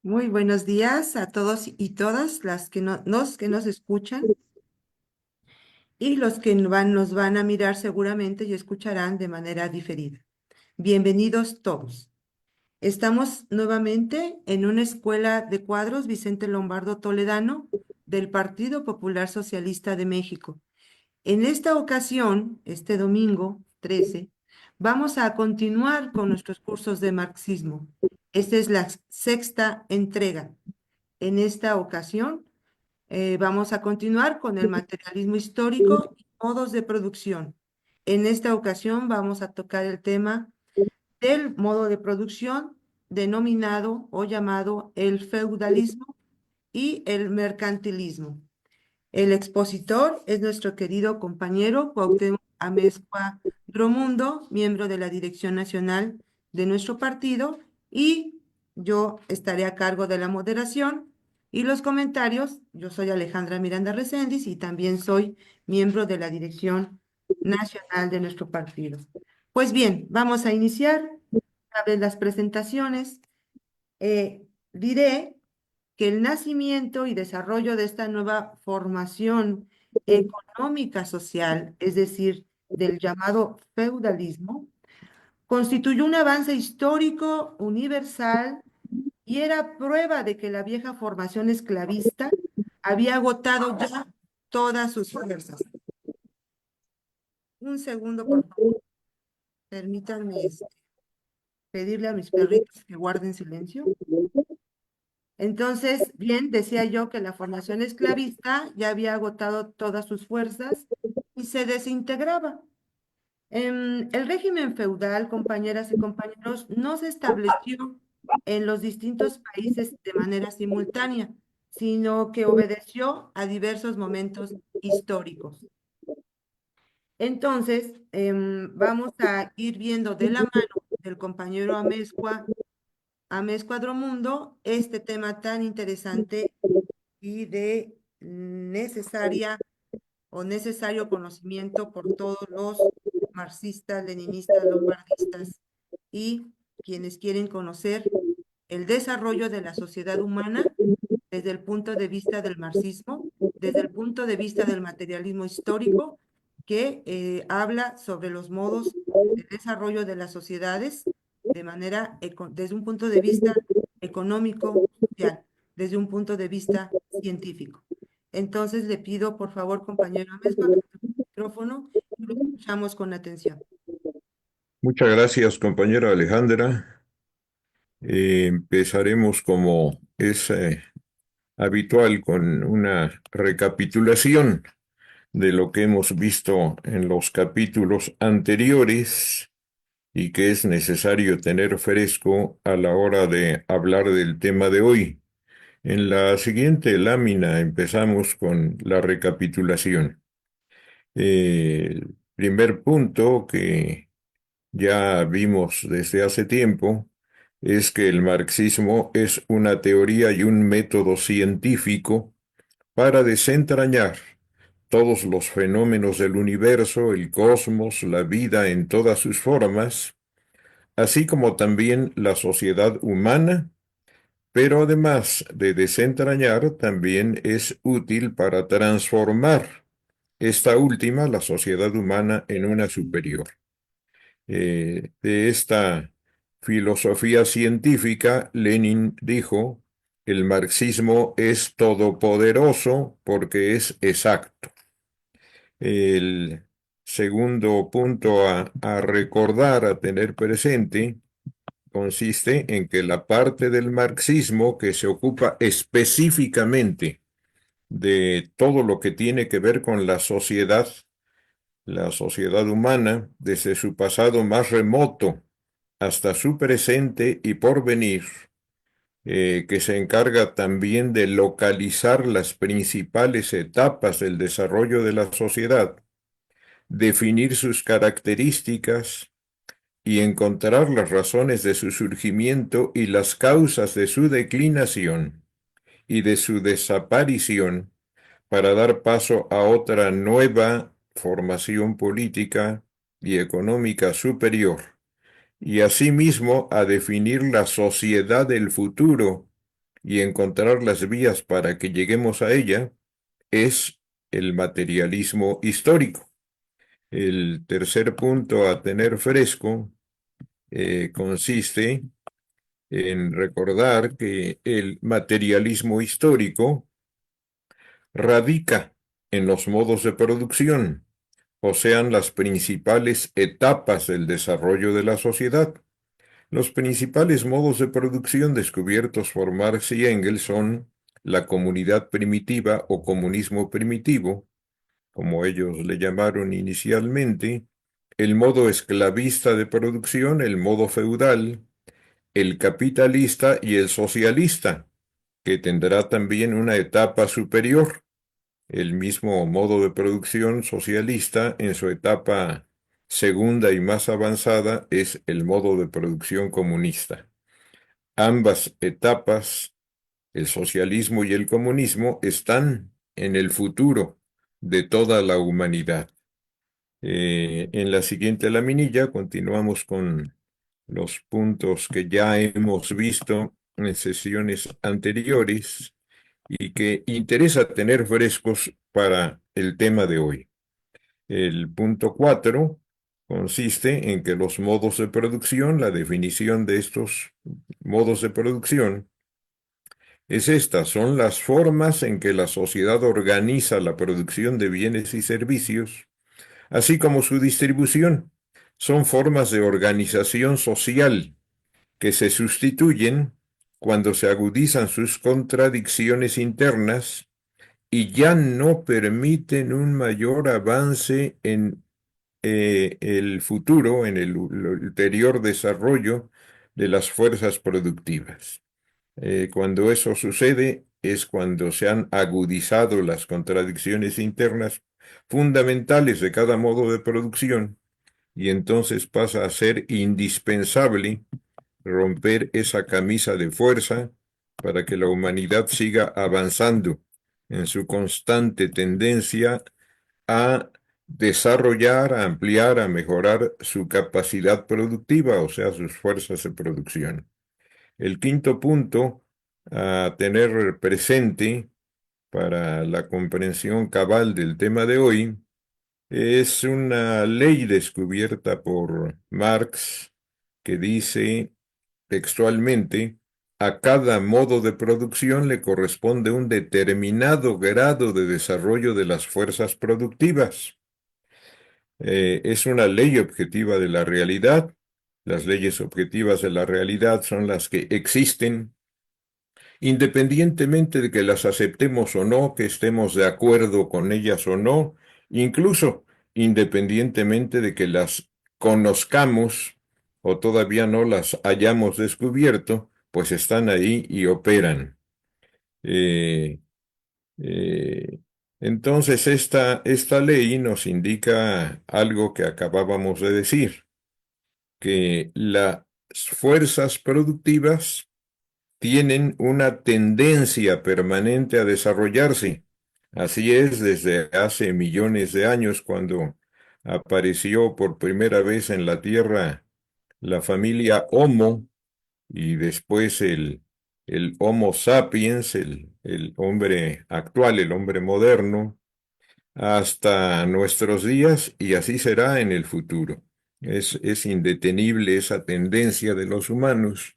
Muy buenos días a todos y todas las que nos escuchan y los que nos van a mirar seguramente y escucharán de manera diferida. Bienvenidos todos. Estamos nuevamente en una escuela de cuadros Vicente Lombardo Toledano del Partido Popular Socialista de México. En esta ocasión, este domingo 13, vamos a continuar con nuestros cursos de marxismo. Esta es la sexta entrega. En esta ocasión, vamos a continuar con el materialismo histórico y modos de producción. En esta ocasión vamos a tocar el tema del modo de producción denominado o llamado el feudalismo y el mercantilismo. El expositor es nuestro querido compañero Cuauhtémoc Amezcua Dromundo, miembro de la Dirección Nacional de nuestro partido, y yo estaré a cargo de la moderación y los comentarios. Yo soy Alejandra Miranda Recendis y también soy miembro de la Dirección Nacional de nuestro partido. Pues bien, vamos a iniciar a ver las presentaciones. Diré que el nacimiento y desarrollo de esta nueva formación económica social, es decir, del llamado feudalismo, constituyó un avance histórico universal y era prueba de que la vieja formación esclavista había agotado ya todas sus fuerzas. Un segundo, por favor. Permítanme pedirle a mis perritos que guarden silencio. Entonces, bien, decía yo que la formación esclavista ya había agotado todas sus fuerzas y se desintegraba. El régimen feudal, compañeras y compañeros, no se estableció en los distintos países de manera simultánea, sino que obedeció a diversos momentos históricos. Entonces, vamos a ir viendo de la mano del compañero Amezcua Dromundo este tema tan interesante y de necesaria o necesario conocimiento por todos los marxistas, leninistas, lombardistas y quienes quieren conocer el desarrollo de la sociedad humana desde el punto de vista del marxismo, desde el punto de vista del materialismo histórico, que habla sobre los modos de desarrollo de las sociedades de manera, desde un punto de vista económico, social, desde un punto de vista científico. Entonces le pido, por favor, compañero Amezcua, que tome el micrófono y lo escuchamos con atención. Muchas gracias, compañera Alejandra. Empezaremos como es habitual con una recapitulación de lo que hemos visto en los capítulos anteriores y que es necesario tener fresco a la hora de hablar del tema de hoy. En la siguiente lámina empezamos con la recapitulación. El primer punto que ya vimos desde hace tiempo es que el marxismo es una teoría y un método científico para desentrañar todos los fenómenos del universo, el cosmos, la vida en todas sus formas, así como también la sociedad humana, pero además de desentrañar, también es útil para transformar esta última, la sociedad humana, en una superior. De esta filosofía científica, Lenin dijo, el marxismo es todopoderoso porque es exacto. El segundo punto a recordar, a tener presente, consiste en que la parte del marxismo que se ocupa específicamente de todo lo que tiene que ver con la sociedad humana, desde su pasado más remoto hasta su presente y porvenir, que se encarga también de localizar las principales etapas del desarrollo de la sociedad, definir sus características y encontrar las razones de su surgimiento y las causas de su declinación y de su desaparición para dar paso a otra nueva formación política y económica superior, y asimismo a definir la sociedad del futuro y encontrar las vías para que lleguemos a ella es el materialismo histórico. El tercer punto a tener fresco consiste en recordar que el materialismo histórico radica en los modos de producción, o sean las principales etapas del desarrollo de la sociedad. Los principales modos de producción descubiertos por Marx y Engels son la comunidad primitiva o comunismo primitivo, como ellos le llamaron inicialmente, el modo esclavista de producción, el modo feudal, el capitalista y el socialista, que tendrá también una etapa superior, el mismo modo de producción socialista en su etapa segunda y más avanzada es el modo de producción comunista. Ambas etapas, el socialismo y el comunismo, están en el futuro de toda la humanidad. En la siguiente laminilla continuamos con los puntos que ya hemos visto en sesiones anteriores y que interesa tener frescos para el tema de hoy. El punto 4 consiste en que los modos de producción, la definición de estos modos de producción es esta, son las formas en que la sociedad organiza la producción de bienes y servicios, así como su distribución. Son formas de organización social que se sustituyen cuando se agudizan sus contradicciones internas y ya no permiten un mayor avance en el futuro, en el ulterior desarrollo de las fuerzas productivas. Cuando eso sucede es cuando se han agudizado las contradicciones internas fundamentales de cada modo de producción y entonces pasa a ser indispensable romper esa camisa de fuerza para que la humanidad siga avanzando en su constante tendencia a desarrollar, a ampliar, a mejorar su capacidad productiva, o sea, sus fuerzas de producción. El quinto punto a tener presente para la comprensión cabal del tema de hoy es una ley descubierta por Marx que dice textualmente, a cada modo de producción le corresponde un determinado grado de desarrollo de las fuerzas productivas. Es una ley objetiva de la realidad. Las leyes objetivas de la realidad son las que existen independientemente de que las aceptemos o no, que estemos de acuerdo con ellas o no, incluso independientemente de que las conozcamos o todavía no las hayamos descubierto, pues están ahí y operan. Eh, eh, entonces, esta ley nos indica algo que acabábamos de decir, que las fuerzas productivas tienen una tendencia permanente a desarrollarse. Así es desde hace millones de años cuando apareció por primera vez en la Tierra la familia Homo y después el Homo sapiens, el hombre actual, el hombre moderno, hasta nuestros días y así será en el futuro. Es indetenible esa tendencia de los humanos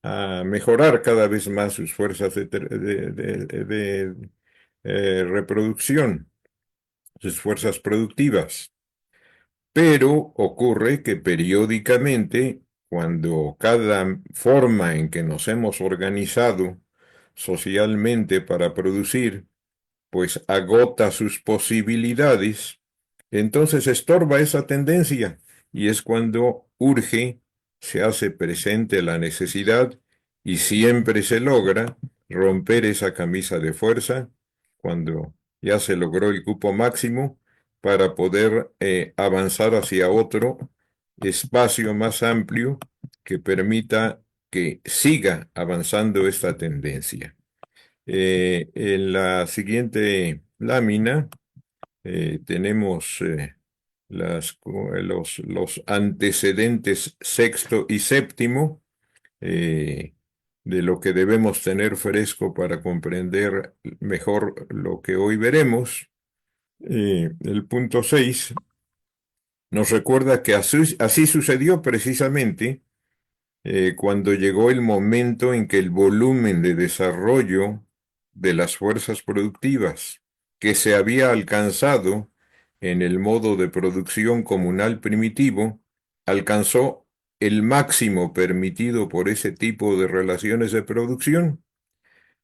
a mejorar cada vez más sus fuerzas de reproducción, sus fuerzas productivas. Pero ocurre que periódicamente, cuando cada forma en que nos hemos organizado socialmente para producir pues agota sus posibilidades, entonces estorba esa tendencia y es cuando urge, se hace presente la necesidad y siempre se logra romper esa camisa de fuerza cuando ya se logró el cupo máximo para poder avanzar hacia otro espacio más amplio que permita que siga avanzando esta tendencia. En la siguiente lámina tenemos los antecedentes sexto y séptimo. de lo que debemos tener fresco para comprender mejor lo que hoy veremos. El punto 6 nos recuerda que así sucedió precisamente cuando llegó el momento en que el volumen de desarrollo de las fuerzas productivas que se había alcanzado en el modo de producción comunal primitivo alcanzó el máximo permitido por ese tipo de relaciones de producción.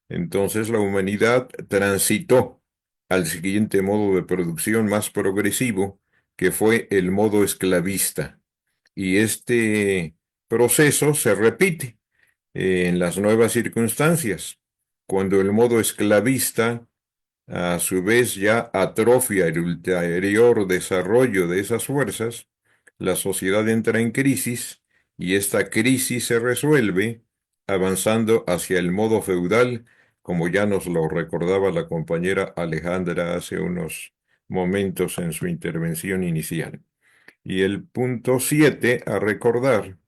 Entonces la humanidad transitó al siguiente modo de producción más progresivo, que fue el modo esclavista. Y este proceso se repite en las nuevas circunstancias, cuando el modo esclavista a su vez ya atrofia el ulterior desarrollo de esas fuerzas, la sociedad entra en crisis y esta crisis se resuelve avanzando hacia el modo feudal, como ya nos lo recordaba la compañera Alejandra hace unos momentos en su intervención inicial. Y el punto 7 a recordar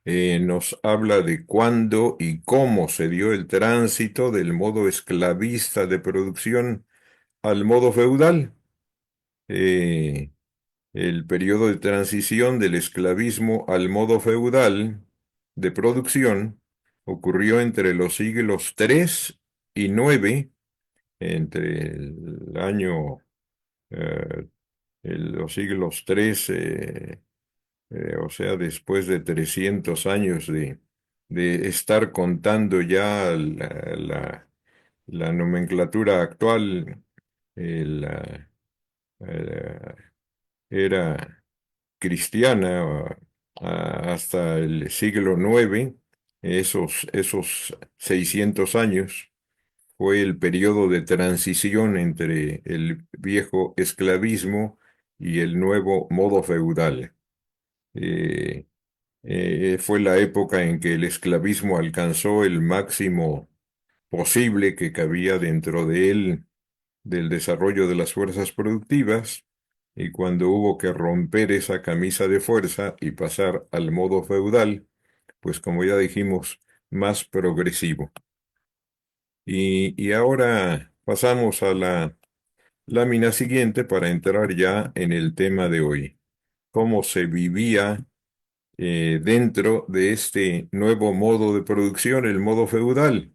nos habla de cuándo y cómo se dio el tránsito del modo esclavista de producción al modo feudal. Eh, el periodo de transición del esclavismo al modo feudal de producción ocurrió entre los siglos 3 y 9, entre el año, eh, los siglos 3 o sea, después de 300 años de estar contando ya la nomenclatura actual, la eh, era cristiana hasta el siglo 9, esos 600 años, fue el periodo de transición entre el viejo esclavismo y el nuevo modo feudal. Eh, fue la época en que el esclavismo alcanzó el máximo posible que cabía dentro de él del desarrollo de las fuerzas productivas, y cuando hubo que romper esa camisa de fuerza y pasar al modo feudal, pues como ya dijimos, más progresivo. Y ahora pasamos a la lámina siguiente para entrar ya en el tema de hoy, cómo se vivía dentro de este nuevo modo de producción, el modo feudal.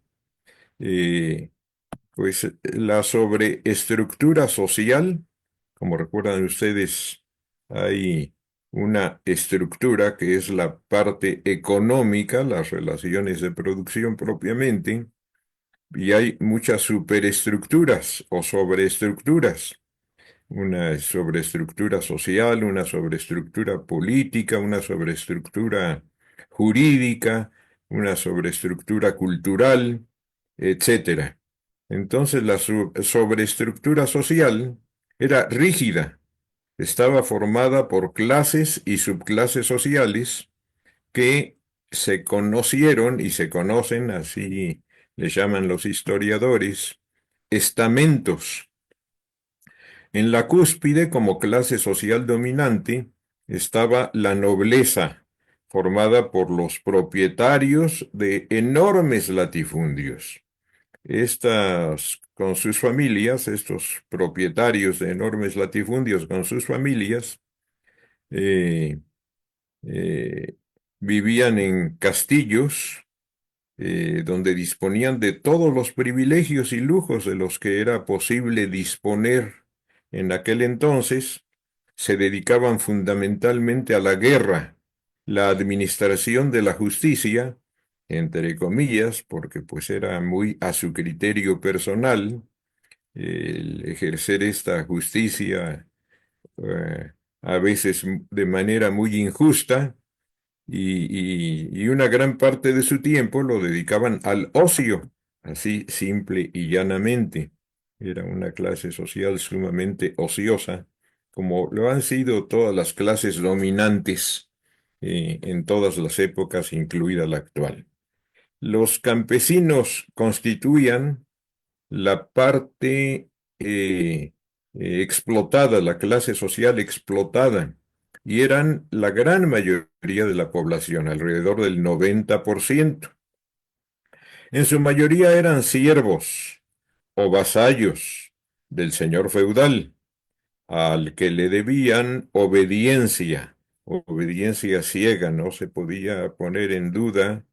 Eh, pues la sobreestructura social, como recuerdan ustedes, hay una estructura que es la parte económica, las relaciones de producción propiamente, y hay muchas superestructuras o sobreestructuras, una sobreestructura social, una sobreestructura política, una sobreestructura jurídica, una sobreestructura cultural, etcétera. Entonces la sobreestructura social era rígida, estaba formada por clases y subclases sociales que se conocieron y se conocen, así le llaman los historiadores, estamentos. En la cúspide, como clase social dominante, estaba la nobleza, formada por los propietarios de enormes latifundios. Estas, con sus familias, estos propietarios de enormes latifundios con sus familias, eh, eh, vivían en castillos donde disponían de todos los privilegios y lujos de los que era posible disponer en aquel entonces. Se dedicaban fundamentalmente a la guerra, la administración de la justicia, entre comillas, porque pues era muy a su criterio personal el ejercer esta justicia, a veces de manera muy injusta, y una gran parte de su tiempo lo dedicaban al ocio, así simple y llanamente. Era una clase social sumamente ociosa, como lo han sido todas las clases dominantes en todas las épocas, incluida la actual. Los campesinos constituían la parte explotada, la clase social explotada, y eran la gran mayoría de la población, alrededor del 90%. En su mayoría eran siervos o vasallos del señor feudal, al que le debían obediencia, obediencia ciega, no se podía poner en duda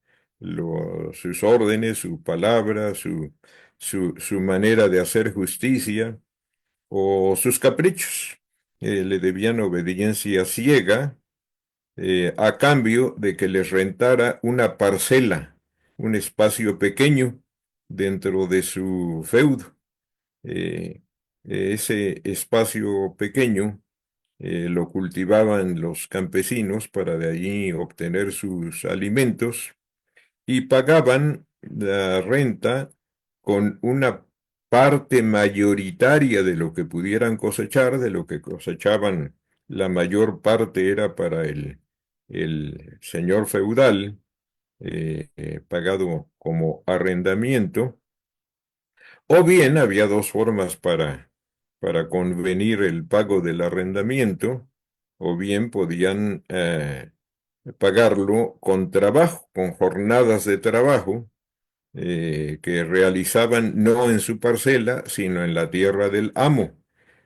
sus órdenes, su palabra, su manera de hacer justicia o sus caprichos. Le debían obediencia ciega a cambio de que les rentara una parcela, un espacio pequeño dentro de su feudo. Eh, Ese espacio pequeño lo cultivaban los campesinos para de allí obtener sus alimentos y pagaban la renta con una parte mayoritaria de lo que pudieran cosechar, de lo que cosechaban, la mayor parte era para el señor feudal, pagado como arrendamiento, o bien había dos formas para convenir el pago del arrendamiento, o bien podían pagarlo con trabajo, con jornadas de trabajo que realizaban no en su parcela, sino en la tierra del amo.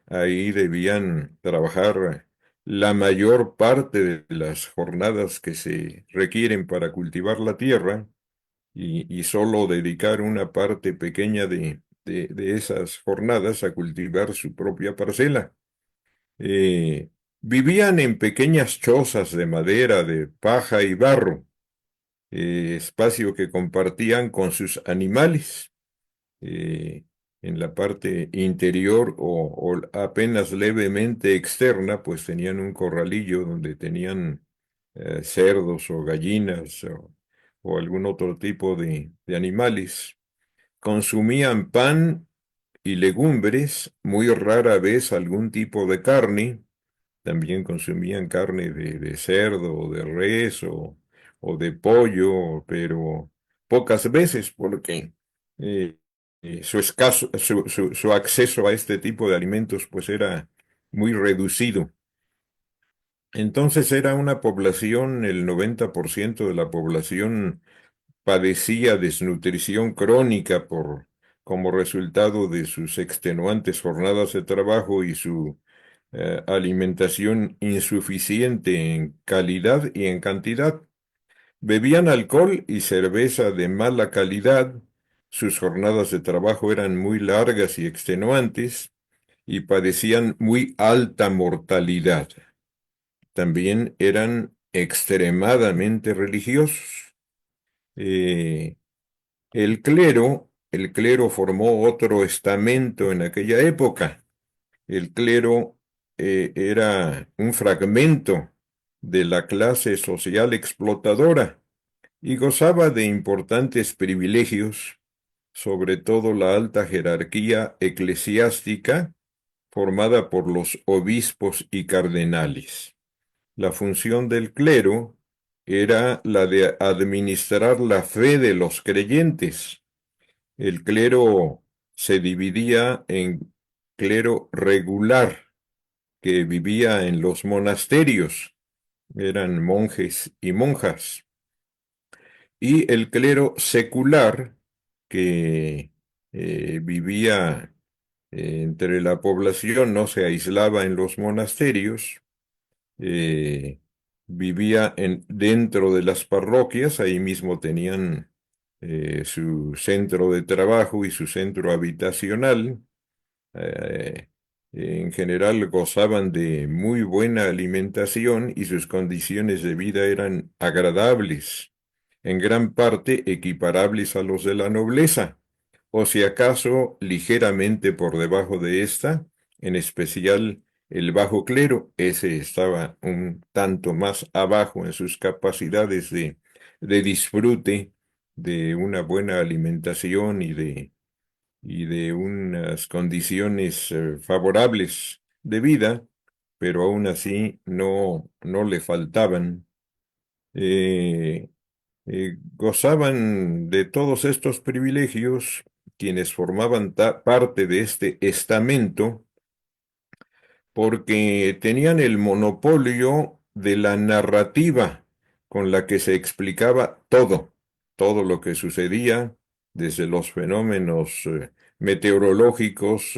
Ahí debían trabajar la mayor parte de las jornadas que se requieren para cultivar la tierra y solo dedicar una parte pequeña de esas jornadas a cultivar su propia parcela. Eh, Vivían en pequeñas chozas de madera, de paja y barro, espacio que compartían con sus animales. eh, en la parte interior o apenas levemente externa, pues tenían un corralillo donde tenían cerdos o gallinas o algún otro tipo de animales. Consumían pan y legumbres, muy rara vez algún tipo de carne. También consumían carne de cerdo o de res o de pollo, pero pocas veces porque eh, su acceso a este tipo de alimentos pues era muy reducido. Entonces era una población, el 90% de la población padecía desnutrición crónica como resultado de sus extenuantes jornadas de trabajo y su alimentación insuficiente en calidad y en cantidad. Bebían alcohol y cerveza de mala calidad, sus jornadas de trabajo eran muy largas y extenuantes y padecían muy alta mortalidad. También eran extremadamente religiosos. Eh, el clero formó otro estamento en aquella época. El clero era un fragmento de la clase social explotadora y gozaba de importantes privilegios, sobre todo la alta jerarquía eclesiástica formada por los obispos y cardenales. La función del clero era la de administrar la fe de los creyentes. El clero se dividía en clero regular, que vivía en los monasterios, eran monjes y monjas, y el clero secular, que vivía entre la población, no se aislaba en los monasterios, eh, vivía dentro de las parroquias, ahí mismo tenían su centro de trabajo y su centro habitacional. eh, en general gozaban de muy buena alimentación y sus condiciones de vida eran agradables, en gran parte equiparables a los de la nobleza, o si acaso ligeramente por debajo de esta, en especial el bajo clero, ese estaba un tanto más abajo en sus capacidades de disfrute de una buena alimentación y de unas condiciones favorables de vida, pero aún así no le faltaban. Eh, Gozaban de todos estos privilegios quienes formaban parte de este estamento porque tenían el monopolio de la narrativa con la que se explicaba todo, todo lo que sucedía, desde los fenómenos meteorológicos,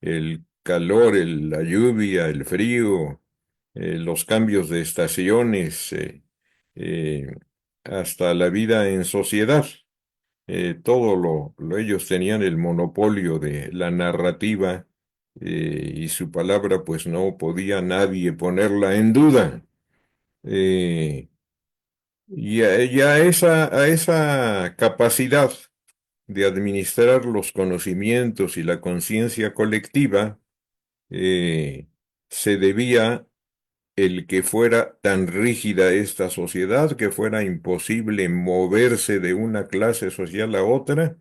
el calor, la lluvia, el frío, los cambios de estaciones, eh, hasta la vida en sociedad. Todo ellos tenían el monopolio de la narrativa, y su palabra pues no podía nadie ponerla en duda. Eh, y a esa capacidad de administrar los conocimientos y la conciencia colectiva, eh, se debía el que fuera tan rígida esta sociedad, que fuera imposible moverse de una clase social a otra.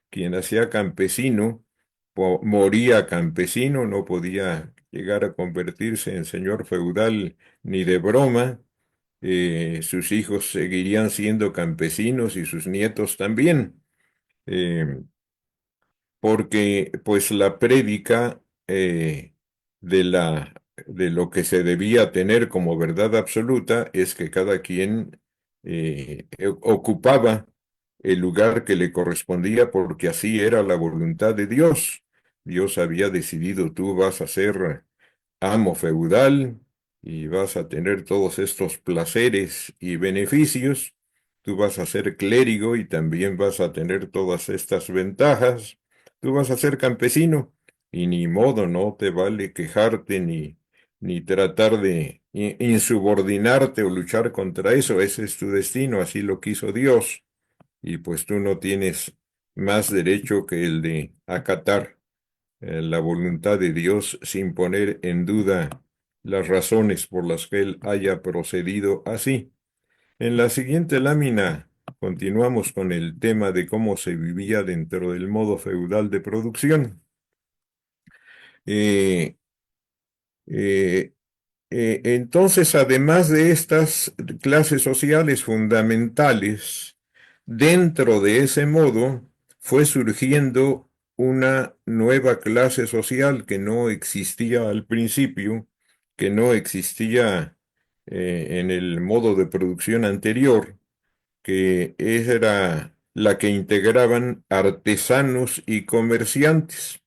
Quien hacía campesino moría campesino, no podía llegar a convertirse en señor feudal ni de broma. Sus hijos seguirían siendo campesinos y sus nietos también. Eh, Porque pues la prédica, de de lo que se debía tener como verdad absoluta es que cada quien ocupaba el lugar que le correspondía, porque así era la voluntad de Dios. Dios había decidido: tú vas a ser amo feudal y vas a tener todos estos placeres y beneficios. Tú vas a ser clérigo y también vas a tener todas estas ventajas. Tú vas a ser campesino y ni modo, no te vale quejarte ni tratar de insubordinarte o luchar contra eso. Ese es tu destino, así lo quiso Dios, y pues tú no tienes más derecho que el de acatar la voluntad de Dios sin poner en duda las razones por las que Él haya procedido así. En la siguiente lámina continuamos con el tema de cómo se vivía dentro del modo feudal de producción. Eh, eh, entonces, además de estas clases sociales fundamentales, dentro de ese modo fue surgiendo una nueva clase social que no existía al principio, que no existía en el modo de producción anterior, que era la que integraban artesanos y comerciantes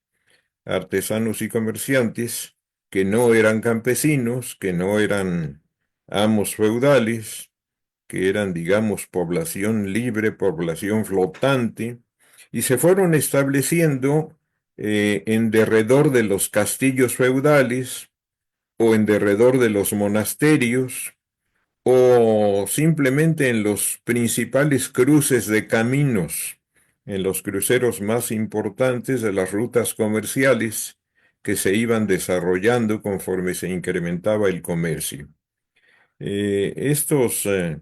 que no eran campesinos, que no eran amos feudales, que eran, digamos, población libre, población flotante, y se fueron estableciendo en derredor de los castillos feudales o en derredor de los monasterios o simplemente en los principales cruces de caminos, en los cruceros más importantes de las rutas comerciales que se iban desarrollando conforme se incrementaba el comercio. Eh, estos, eh,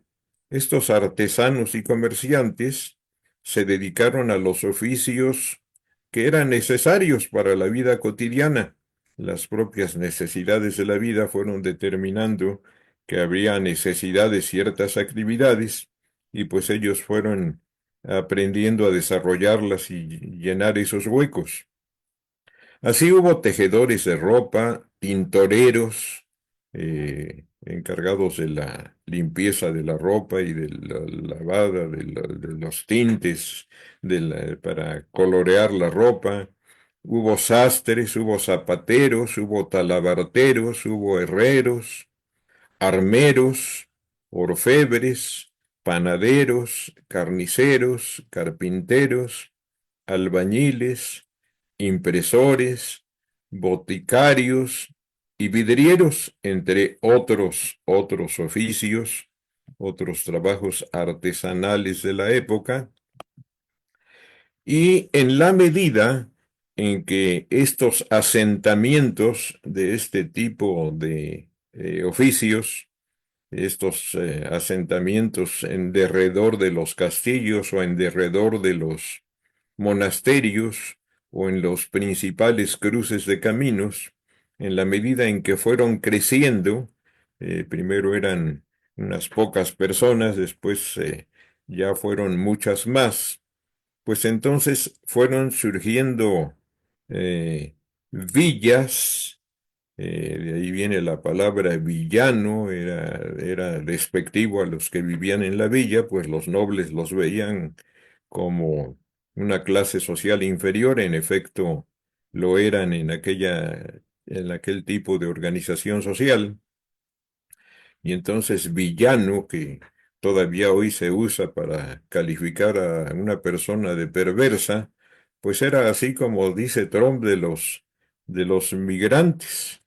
Estos artesanos y comerciantes se dedicaron a los oficios que eran necesarios para la vida cotidiana. Las propias necesidades de la vida fueron determinando que habría necesidad de ciertas actividades, y pues ellos fueron aprendiendo a desarrollarlas y llenar esos huecos. Así hubo tejedores de ropa, tintoreros, encargados de la limpieza de la ropa y de la lavada de los tintes para colorear la ropa. Hubo sastres, hubo zapateros, hubo talabarteros, hubo herreros, armeros, orfebres, panaderos, carniceros, carpinteros, albañiles, impresores, boticarios y vidrieros, entre otros oficios, otros trabajos artesanales de la época. Y en la medida en que estos asentamientos de este tipo de oficios, estos asentamientos en derredor de los castillos o en derredor de los monasterios o en los principales cruces de caminos, en la medida en que fueron creciendo, primero eran unas pocas personas, después ya fueron muchas más, pues entonces fueron surgiendo eh, villas. De ahí viene la palabra villano, era despectivo a los que vivían en la villa, pues los nobles los veían como una clase social inferior, en efecto lo eran en aquel tipo de organización social. Y entonces villano, que todavía hoy se usa para calificar a una persona de perversa, pues era así como dice Trump de los migrantes.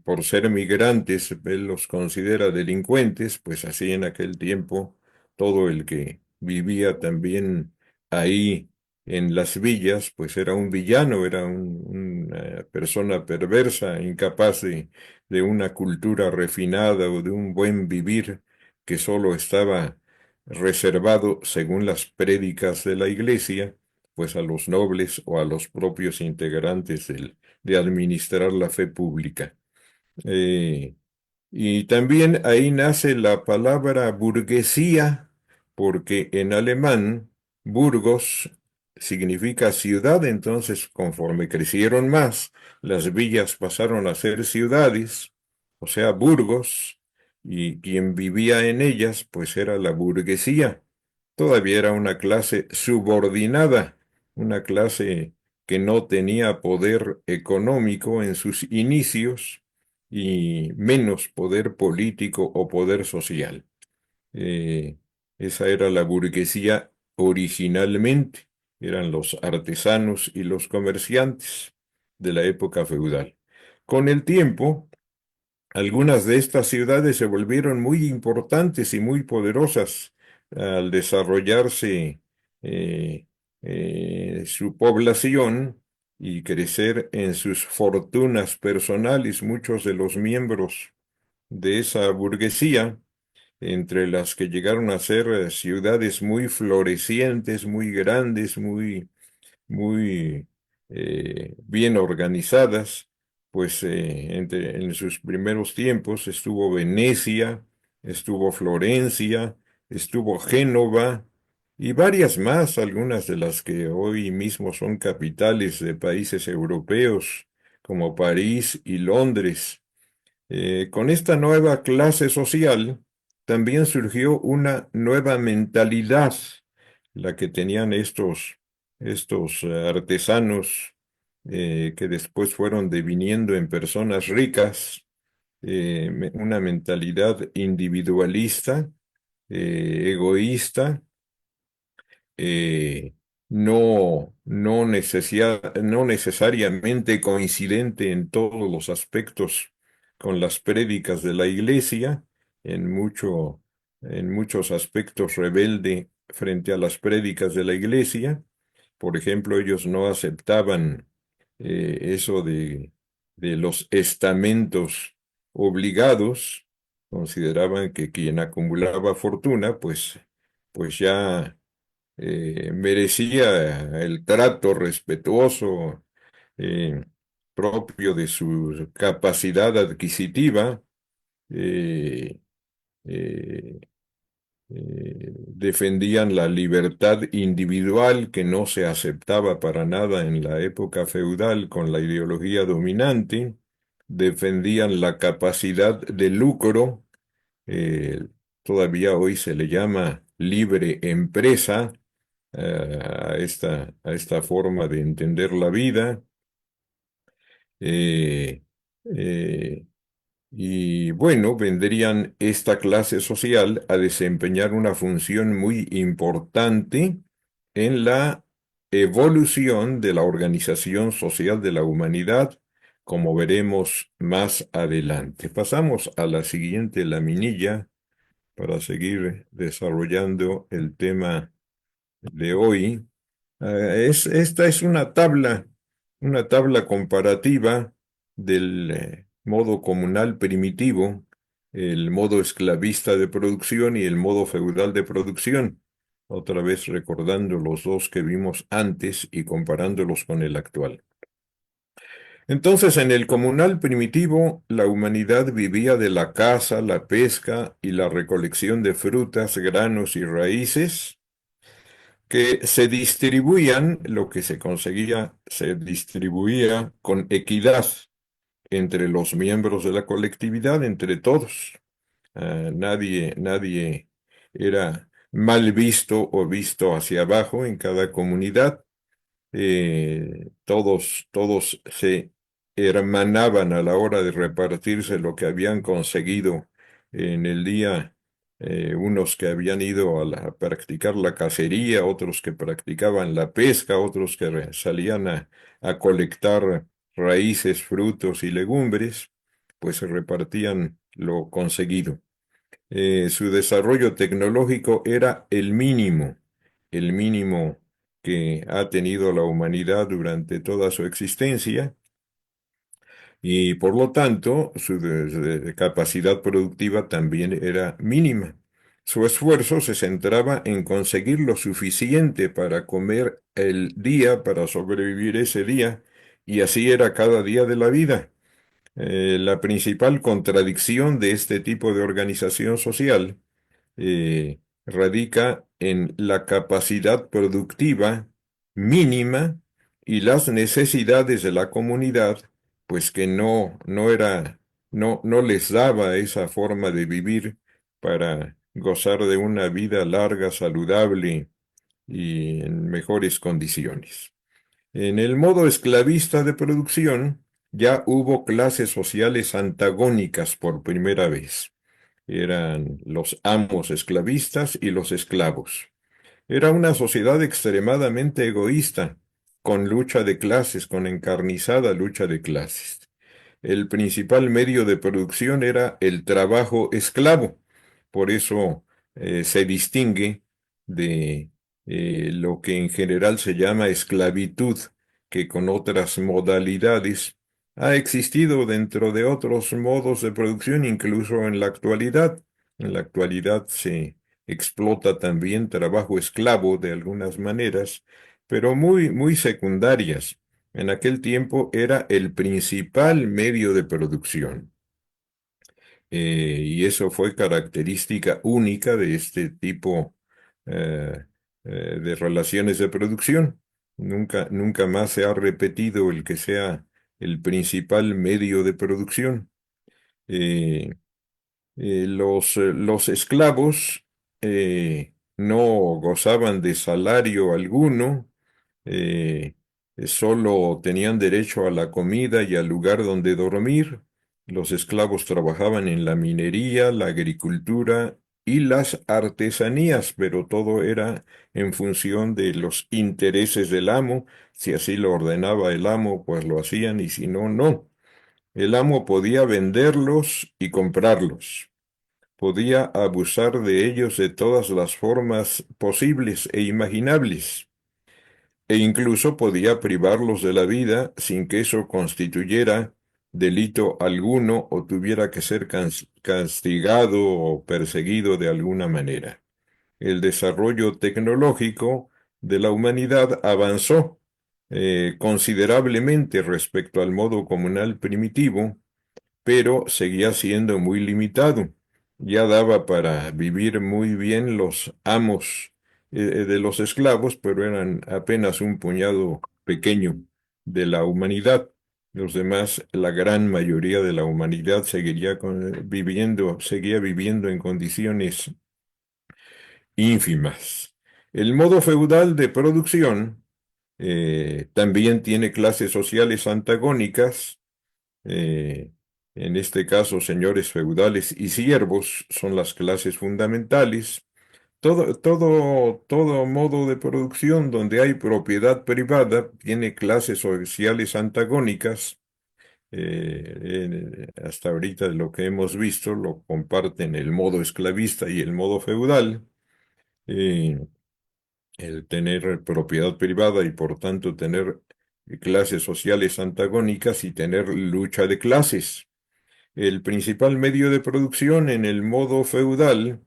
Por ser migrantes, él los considera delincuentes, pues así en aquel tiempo todo el que vivía también ahí en las villas, pues era un villano, era una persona perversa, incapaz de una cultura refinada o de un buen vivir que solo estaba reservado, según las prédicas de la iglesia, pues a los nobles o a los propios integrantes de administrar la fe pública. Eh, y también ahí nace la palabra burguesía, porque en alemán Burgos significa ciudad, entonces conforme crecieron más, las villas pasaron a ser ciudades, o sea, burgos, y quien vivía en ellas, pues era la burguesía. Todavía era una clase subordinada, una clase que no tenía poder económico en sus inicios y menos poder político o poder social. Eh, Esa era la burguesía originalmente, eran los artesanos y los comerciantes de la época feudal. Con el tiempo, algunas de estas ciudades se volvieron muy importantes y muy poderosas al desarrollarse eh, su población y crecer en sus fortunas personales. Muchos de los miembros de esa burguesía, entre las que llegaron a ser ciudades muy florecientes, muy grandes, muy bien organizadas, pues en sus primeros tiempos estuvo Venecia, estuvo Florencia, estuvo Génova y varias más, algunas de las que hoy mismo son capitales de países europeos, como París y Londres. Con esta nueva clase social también surgió una nueva mentalidad, la que tenían estos artesanos que después fueron deviniendo en personas ricas, una mentalidad individualista, egoísta, eh, no necesariamente coincidente en todos los aspectos con las prédicas de la iglesia, en en muchos aspectos rebelde frente a las prédicas de la iglesia. Por ejemplo, ellos no aceptaban eso de los estamentos obligados, consideraban que quien acumulaba fortuna, pues ya merecía el trato respetuoso eh, propio de su capacidad adquisitiva. eh, eh, Defendían la libertad individual que no se aceptaba para nada en la época feudal con la ideología dominante. Defendían la capacidad de lucro, eh, todavía hoy se le llama libre empresa a esta forma de entender la vida. eh, eh, y bueno, vendrían esta clase social a desempeñar una función muy importante en la evolución de la organización social de la humanidad, como veremos más adelante. Pasamos a la siguiente laminilla para seguir desarrollando el tema de hoy. Esta es una tabla comparativa del modo comunal primitivo, el modo esclavista de producción y el modo feudal de producción. Otra vez recordando los dos que vimos antes y comparándolos con el actual. Entonces, en el comunal primitivo, la humanidad vivía de la caza, la pesca y la recolección de frutas, granos y raíces que se distribuían, lo que se conseguía, se distribuía con equidad entre los miembros de la colectividad, entre todos. Nadie era mal visto o visto hacia abajo en cada comunidad. Todos se hermanaban a la hora de repartirse lo que habían conseguido en el día, unos que habían ido a practicar la cacería, otros que practicaban la pesca, otros que salían a colectar raíces, frutos y legumbres, pues se repartían lo conseguido. Su desarrollo tecnológico era el mínimo que ha tenido la humanidad durante toda su existencia, y por lo tanto su capacidad productiva también era mínima. Su esfuerzo se centraba en conseguir lo suficiente para comer el día, para sobrevivir ese día, y así era cada día de la vida. La principal contradicción de este tipo de organización social radica en la capacidad productiva mínima y las necesidades de la comunidad, pues que no les daba esa forma de vivir para gozar de una vida larga, saludable y en mejores condiciones. En el modo esclavista de producción, ya hubo clases sociales antagónicas por primera vez. Eran los amos esclavistas y los esclavos. Era una sociedad extremadamente egoísta, con lucha de clases, con encarnizada lucha de clases. El principal medio de producción era el trabajo esclavo. Por eso se distingue de lo que en general se llama esclavitud, que con otras modalidades ha existido dentro de otros modos de producción, incluso en la actualidad. En la actualidad se explota también trabajo esclavo de algunas maneras, pero muy secundarias. En aquel tiempo era el principal medio de producción. Y eso fue característica única de este tipo eh, de relaciones de producción. Nunca más se ha repetido el que sea el principal medio de producción. Eh, los esclavos no gozaban de salario alguno, eh, solo tenían derecho a la comida y al lugar donde dormir. Los esclavos trabajaban en la minería, la agricultura y las artesanías, pero todo era en función de los intereses del amo. Si así lo ordenaba el amo, pues lo hacían, y si no, no. El amo podía venderlos y comprarlos. Podía abusar de ellos de todas las formas posibles e imaginables, e incluso podía privarlos de la vida sin que eso constituyera delito alguno o tuviera que ser castigado o perseguido de alguna manera. El desarrollo tecnológico de la humanidad avanzó considerablemente respecto al modo comunal primitivo, pero seguía siendo muy limitado. Ya daba para vivir muy bien los amos de los esclavos, pero eran apenas un puñado pequeño de la humanidad. Los demás, la gran mayoría de la humanidad seguía viviendo en condiciones ínfimas. El modo feudal de producción también tiene clases sociales antagónicas. eh, en este caso, señores feudales y siervos son las clases fundamentales. Todo modo de producción donde hay propiedad privada tiene clases sociales antagónicas. Hasta ahorita lo que hemos visto lo comparten el modo esclavista y el modo feudal. Eh, el tener propiedad privada y por tanto tener clases sociales antagónicas y tener lucha de clases. El principal medio de producción en el modo feudal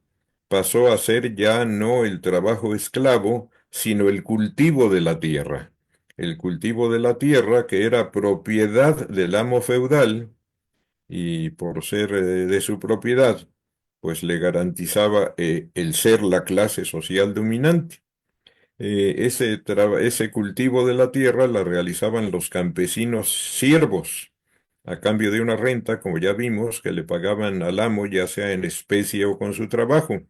pasó a ser ya no el trabajo esclavo, sino el cultivo de la tierra. El cultivo de la tierra, que era propiedad del amo feudal, y por ser de su propiedad, pues le garantizaba el ser la clase social dominante. Ese cultivo de la tierra la realizaban los campesinos siervos, a cambio de una renta, como ya vimos, que le pagaban al amo, ya sea en especie o con su trabajo.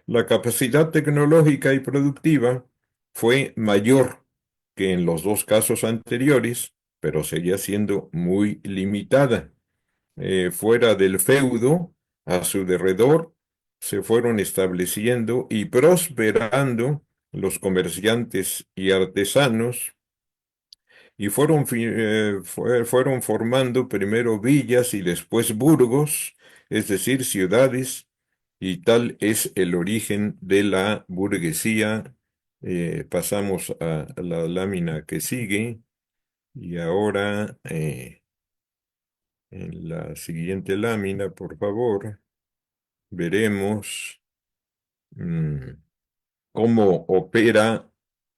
La capacidad tecnológica y productiva fue mayor que en los dos casos anteriores, pero seguía siendo muy limitada. Fuera del feudo, a su derredor, se fueron estableciendo y prosperando los comerciantes y artesanos y fueron formando primero villas y después burgos, es decir, ciudades, y tal es el origen de la burguesía. Pasamos a la lámina que sigue y ahora en la siguiente lámina, por favor, veremos mm, cómo opera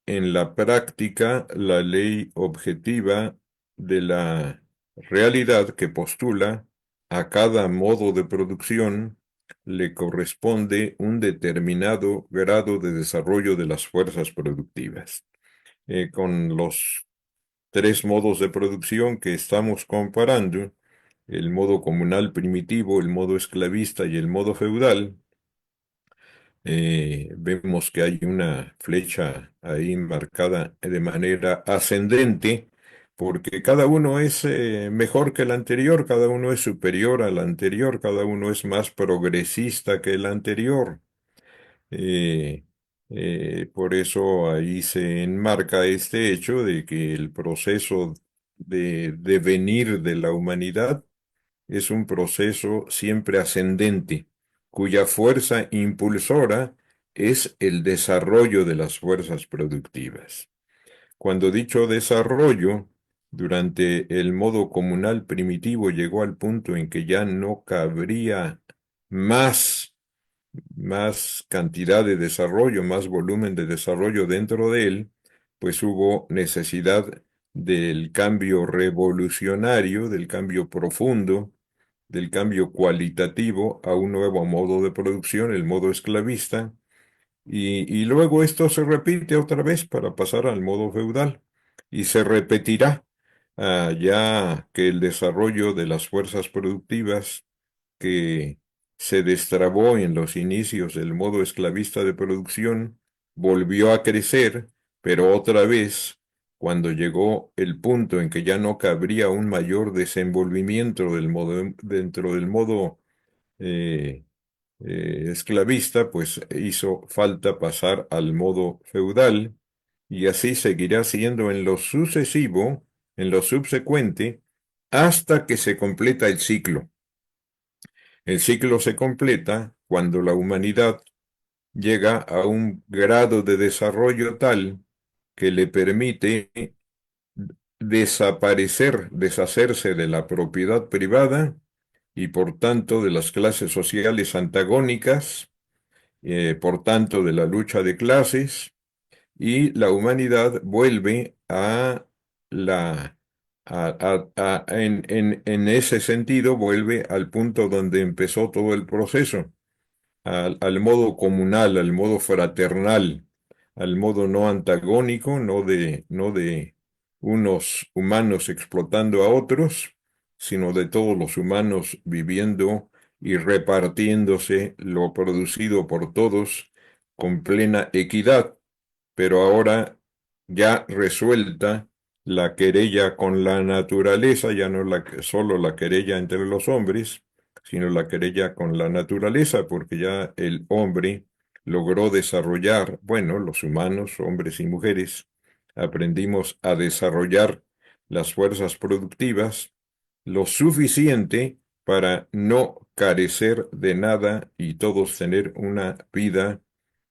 en la práctica la ley objetiva de la realidad que postula a cada modo de producción le corresponde un determinado grado de desarrollo de las fuerzas productivas. Con los tres modos de producción que estamos comparando, el modo comunal primitivo, el modo esclavista y el modo feudal, vemos que hay una flecha ahí marcada de manera ascendente, porque cada uno es mejor que el anterior, cada uno es superior al anterior, cada uno es más progresista que el anterior. Eh, por eso ahí se enmarca este hecho de que el proceso de devenir de la humanidad es un proceso siempre ascendente, cuya fuerza impulsora es el desarrollo de las fuerzas productivas. Cuando dicho desarrollo, durante el modo comunal primitivo llegó al punto en que ya no cabría más, más cantidad de desarrollo, más volumen de desarrollo dentro de él, pues hubo necesidad del cambio revolucionario, del cambio profundo, del cambio cualitativo a un nuevo modo de producción, el modo esclavista, y luego esto se repite otra vez para pasar al modo feudal, y se repetirá ya que el desarrollo de las fuerzas productivas que se destrabó en los inicios del modo esclavista de producción volvió a crecer, pero otra vez, cuando llegó el punto en que ya no cabría un mayor desenvolvimiento dentro del modo eh, esclavista, pues hizo falta pasar al modo feudal, y así seguirá siendo en lo sucesivo, en lo subsecuente, hasta que se completa el ciclo. El ciclo se completa cuando la humanidad llega a un grado de desarrollo tal que le permite desaparecer, deshacerse de la propiedad privada y por tanto de las clases sociales antagónicas, por tanto de la lucha de clases, y la humanidad vuelve a la... en ese sentido, vuelve al punto donde empezó todo el proceso, al modo comunal, al modo fraternal, al modo no antagónico, no de unos humanos explotando a otros, sino de todos los humanos viviendo y repartiéndose lo producido por todos con plena equidad, pero ahora ya resuelta la querella con la naturaleza, ya no solo la querella entre los hombres, sino la querella con la naturaleza, porque ya el hombre logró desarrollar, bueno, los humanos, hombres y mujeres, aprendimos a desarrollar las fuerzas productivas lo suficiente para no carecer de nada y todos tener una vida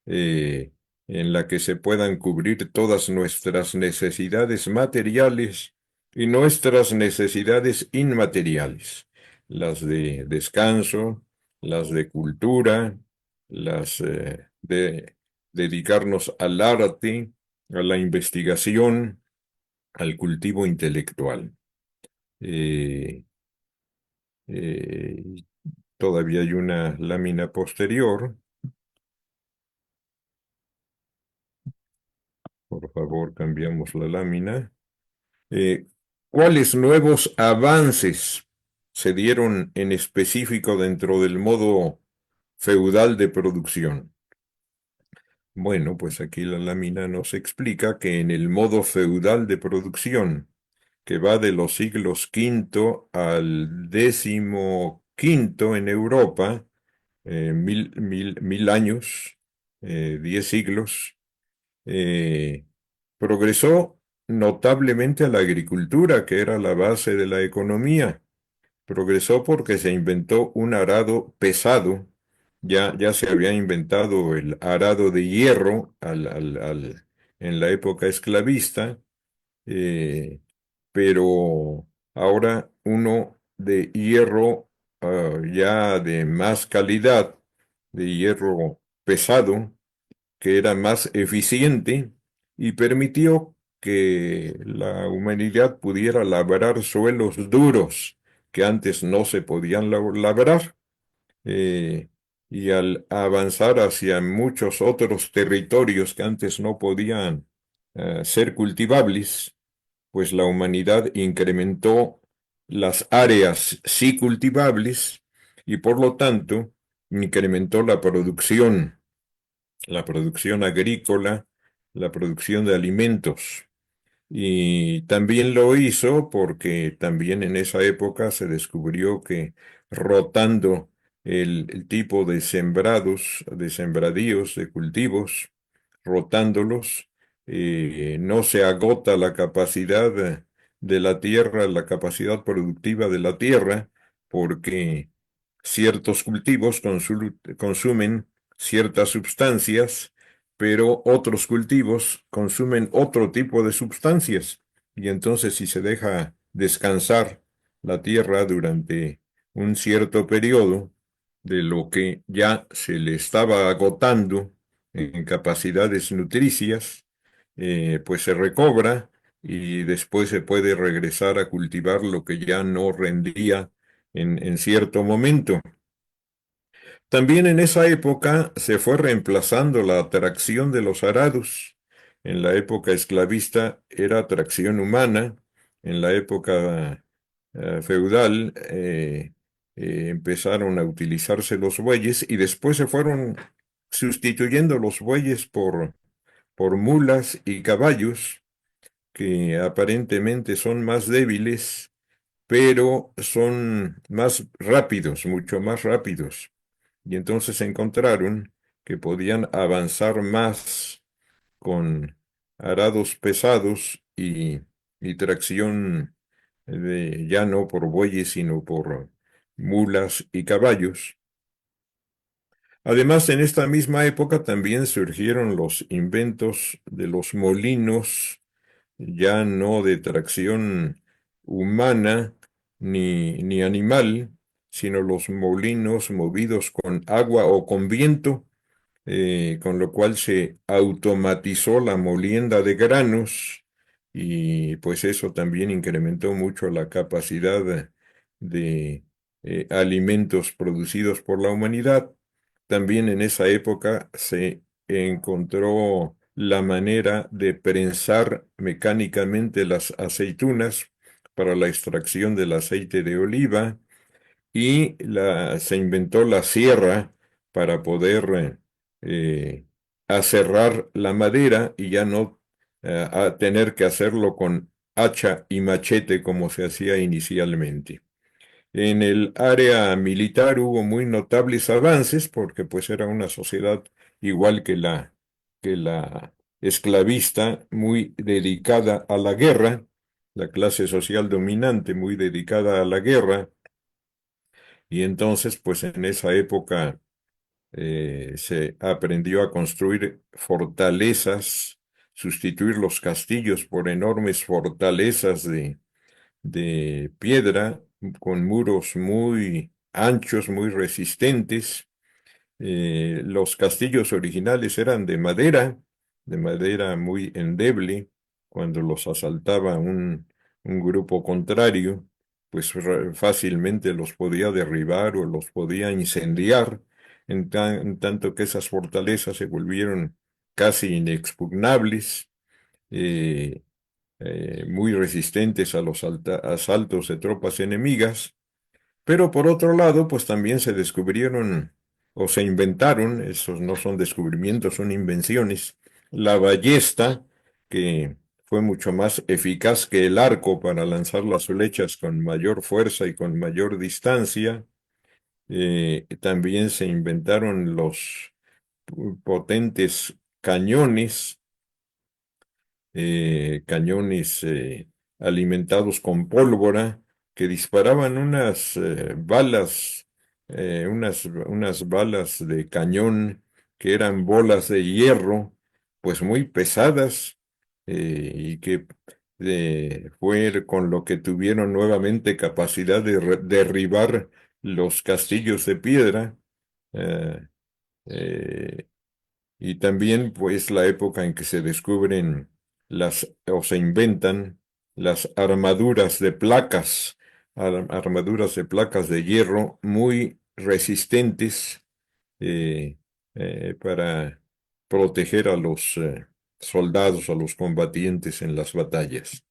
eh, en la que se puedan cubrir todas nuestras necesidades materiales y nuestras necesidades inmateriales, las de descanso, las de cultura, las de dedicarnos al arte, a la investigación, al cultivo intelectual. Eh, eh, Todavía hay una lámina posterior. Por favor, cambiamos la lámina. Eh, ¿Cuáles nuevos avances se dieron en específico dentro del modo feudal de producción? Bueno, pues aquí la lámina nos explica que en el modo feudal de producción, que va de los siglos quinto al décimo quinto en Europa, mil años, 10 siglos, eh, progresó notablemente la agricultura, que era la base de la economía. Progresó porque se inventó un arado pesado. Ya se había inventado el arado de hierro en la época esclavista, eh, pero ahora uno de hierro, ya de más calidad, de hierro pesado, que era más eficiente y permitió que la humanidad pudiera labrar suelos duros que antes no se podían labrar. eh, y al avanzar hacia muchos otros territorios que antes no podían ser cultivables, pues la humanidad incrementó las áreas sí cultivables y por lo tanto incrementó la producción agrícola, la producción de alimentos. Y también lo hizo porque también en esa época se descubrió que rotando el tipo de sembrados, de sembradíos, de cultivos, rotándolos, no se agota la capacidad de la tierra, la capacidad productiva de la tierra, porque ciertos cultivos consumen ciertas sustancias, pero otros cultivos consumen otro tipo de sustancias. Y entonces si se deja descansar la tierra durante un cierto periodo de lo que ya se le estaba agotando en capacidades nutricias, pues se recobra y después se puede regresar a cultivar lo que ya no rendía en cierto momento. También en esa época se fue reemplazando la tracción de los arados. En la época esclavista era tracción humana. En la época feudal empezaron a utilizarse los bueyes y después se fueron sustituyendo los bueyes por mulas y caballos que aparentemente son más débiles, pero son más rápidos, mucho más rápidos. Y entonces encontraron que podían avanzar más con arados pesados y tracción ya no por bueyes, sino por mulas y caballos. Además, en esta misma época también surgieron los inventos de los molinos, ya no de tracción humana ni animal, sino los molinos movidos con agua o con viento, con lo cual se automatizó la molienda de granos y pues eso también incrementó mucho la capacidad de alimentos producidos por la humanidad. También en esa época se encontró la manera de prensar mecánicamente las aceitunas para la extracción del aceite de oliva y se inventó la sierra para poder aserrar la madera y ya no a tener que hacerlo con hacha y machete como se hacía inicialmente. En el área militar hubo muy notables avances porque pues era una sociedad igual que la esclavista, muy dedicada a la guerra, la clase social dominante muy dedicada a la guerra, y entonces pues en esa época se aprendió a construir fortalezas, sustituir los castillos por enormes fortalezas de piedra con muros muy anchos, muy resistentes. Los castillos originales eran de madera muy endeble. Cuando los asaltaba un grupo contrario, pues fácilmente los podía derribar o los podía incendiar, en tanto que esas fortalezas se volvieron casi inexpugnables. eh, Muy resistentes a los asaltos de tropas enemigas, pero por otro lado, pues también se descubrieron o se inventaron, esos no son descubrimientos, son invenciones, la ballesta, que fue mucho más eficaz que el arco para lanzar las flechas con mayor fuerza y con mayor distancia. También se inventaron los potentes cañones, cañones alimentados con pólvora que disparaban unas balas de cañón que eran bolas de hierro, pues muy pesadas, y que fue con lo que tuvieron nuevamente capacidad de derribar los castillos de piedra. eh, eh, y también, pues, la época en que se descubren o se inventan las armaduras de placas, armaduras de placas de hierro muy resistentes, eh, para proteger a los soldados, a los combatientes en las batallas.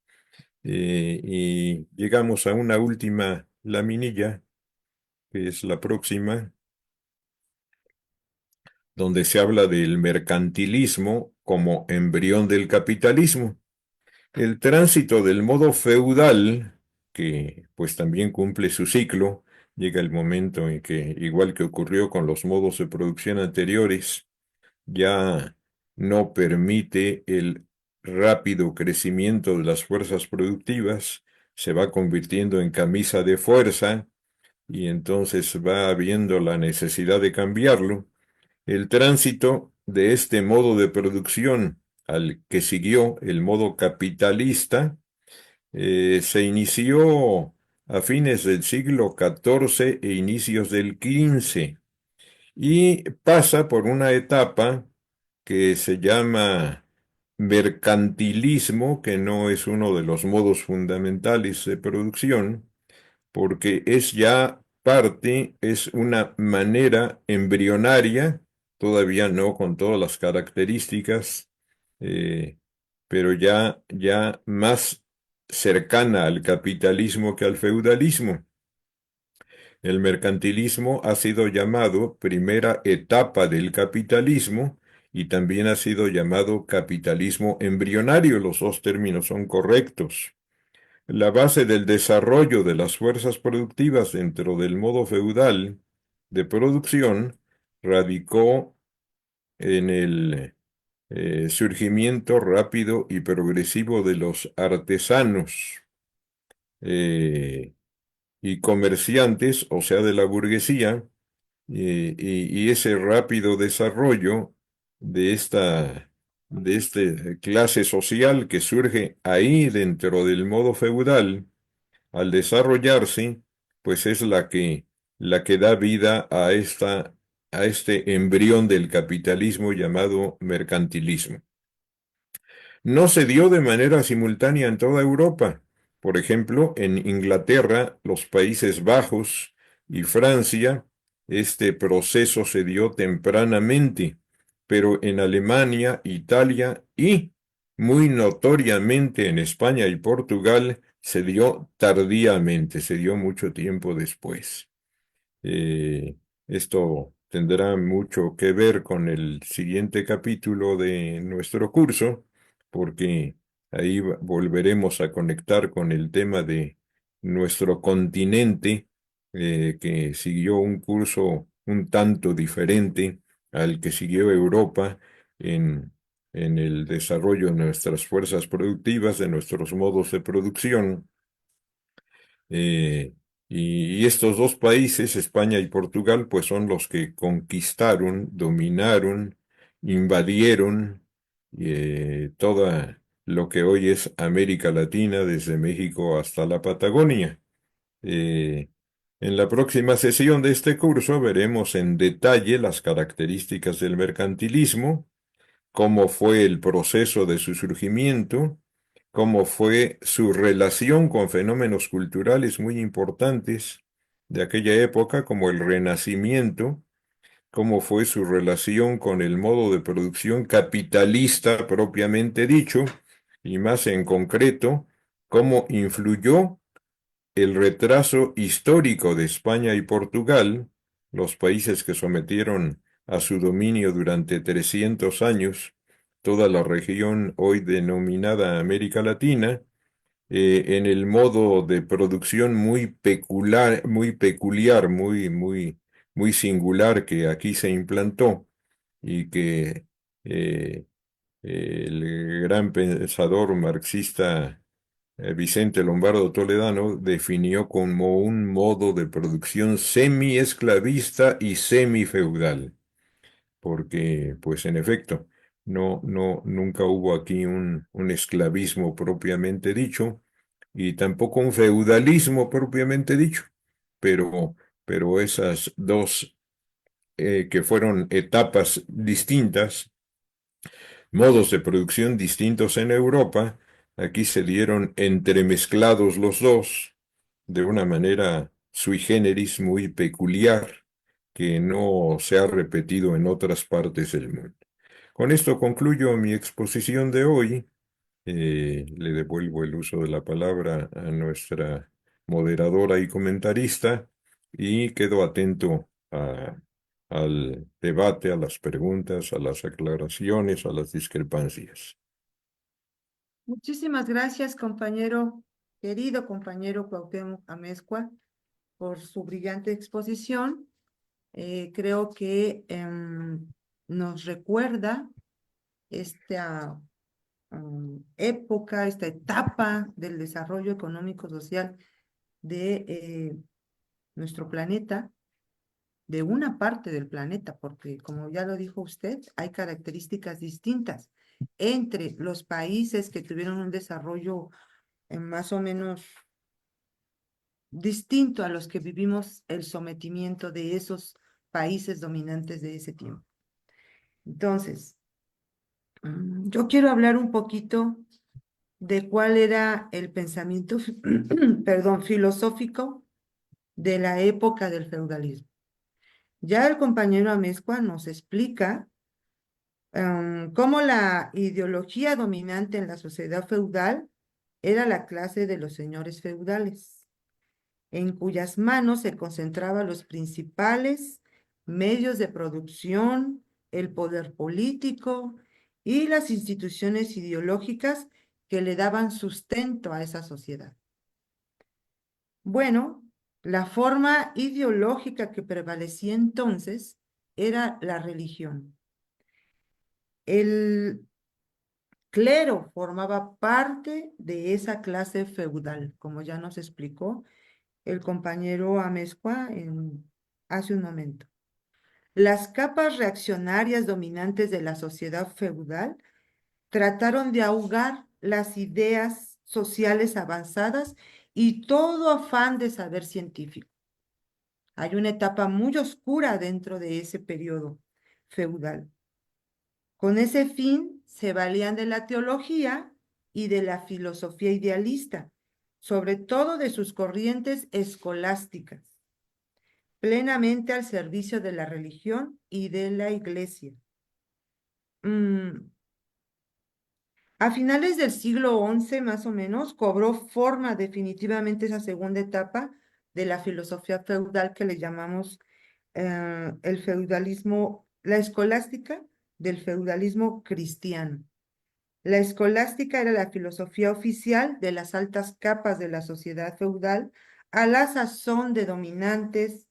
Y llegamos a una última laminilla, que es la próxima, donde se habla del mercantilismo como embrión del capitalismo. El tránsito del modo feudal, que pues también cumple su ciclo, llega el momento en que, igual que ocurrió con los modos de producción anteriores, ya no permite el rápido crecimiento de las fuerzas productivas, se va convirtiendo en camisa de fuerza y entonces va habiendo la necesidad de cambiarlo. El tránsito de este modo de producción al que siguió el modo capitalista se inició a fines del siglo XIV e inicios del XV y pasa por una etapa que se llama mercantilismo, que no es uno de los modos fundamentales de producción, porque es ya parte, es una manera embrionaria, todavía no con todas las características, eh, pero ya más cercana al capitalismo que al feudalismo. El mercantilismo ha sido llamado primera etapa del capitalismo y también ha sido llamado capitalismo embrionario. Los dos términos son correctos. La base del desarrollo de las fuerzas productivas dentro del modo feudal de producción radicó en el surgimiento rápido y progresivo de los artesanos eh, y comerciantes, o sea, de la burguesía, y ese rápido desarrollo de esta clase social que surge ahí dentro del modo feudal al desarrollarse, pues es la que da vida a este embrión del capitalismo llamado mercantilismo. No se dio de manera simultánea en toda Europa. Por ejemplo, en Inglaterra, los Países Bajos y Francia, este proceso se dio tempranamente, pero en Alemania, Italia y muy notoriamente en España y Portugal se dio tardíamente, se dio mucho tiempo después. Eh, Esto tendrá mucho que ver con el siguiente capítulo de nuestro curso, porque ahí volveremos a conectar con el tema de nuestro continente, que siguió un curso un tanto diferente al que siguió Europa en, en el desarrollo de nuestras fuerzas productivas, de nuestros modos de producción. Eh, y estos dos países, España y Portugal, pues son los que conquistaron, dominaron, invadieron toda lo que hoy es América Latina, desde México hasta la Patagonia. Eh, en la próxima sesión de este curso veremos en detalle las características del mercantilismo, cómo fue el proceso de su surgimiento, cómo fue su relación con fenómenos culturales muy importantes de aquella época, como el Renacimiento, cómo fue su relación con el modo de producción capitalista propiamente dicho, y más en concreto, cómo influyó el retraso histórico de España y Portugal los países que sometieron a su dominio durante 300 años toda la región hoy denominada América Latina, en el modo de producción muy singular que aquí se implantó y que eh, el gran pensador marxista Vicente Lombardo Toledano definió como un modo de producción semi-esclavista y semi-feudal, porque, pues en efecto, nunca hubo aquí un esclavismo propiamente dicho y tampoco un feudalismo propiamente dicho, pero, pero esas dos que fueron etapas distintas, modos de producción distintos en Europa, aquí se dieron entremezclados los dos de una manera sui generis muy peculiar que no se ha repetido en otras partes del mundo. Con esto concluyo mi exposición de hoy. Le devuelvo el uso de la palabra a nuestra moderadora y comentarista y quedo atento al debate, a las preguntas, a las aclaraciones, a las discrepancias. Muchísimas gracias, compañero, querido compañero Cuauhtémoc Amezcua, por su brillante exposición. Creo que nos recuerda esta época, esta etapa del desarrollo económico-social de nuestro planeta, de una parte del planeta, porque como ya lo dijo usted, hay características distintas entre los países que tuvieron un desarrollo más o menos distinto a los que vivimos el sometimiento de esos países dominantes de ese tiempo. Entonces, yo quiero hablar un poquito de cuál era el pensamiento, perdón, filosófico de la época del feudalismo. Ya el compañero Amezcua nos explica cómo la ideología dominante en la sociedad feudal era la clase de los señores feudales, en cuyas manos se concentraban los principales medios de producción, el poder político y las instituciones ideológicas que le daban sustento a esa sociedad. Bueno, la forma ideológica que prevalecía entonces era la religión. El clero formaba parte de esa clase feudal, como ya nos explicó el compañero Amezcua hace un momento. Las capas reaccionarias dominantes de la sociedad feudal trataron de ahogar las ideas sociales avanzadas y todo afán de saber científico. Hay una etapa muy oscura dentro de ese periodo feudal. Con ese fin se valían de la teología y de la filosofía idealista, sobre todo de sus corrientes escolásticas, plenamente al servicio de la religión y de la iglesia. A finales del siglo XI, más o menos, cobró forma definitivamente esa segunda etapa de la filosofía feudal que le llamamos el feudalismo, la escolástica del feudalismo cristiano. La escolástica era la filosofía oficial de las altas capas de la sociedad feudal, a la sazón de dominantes,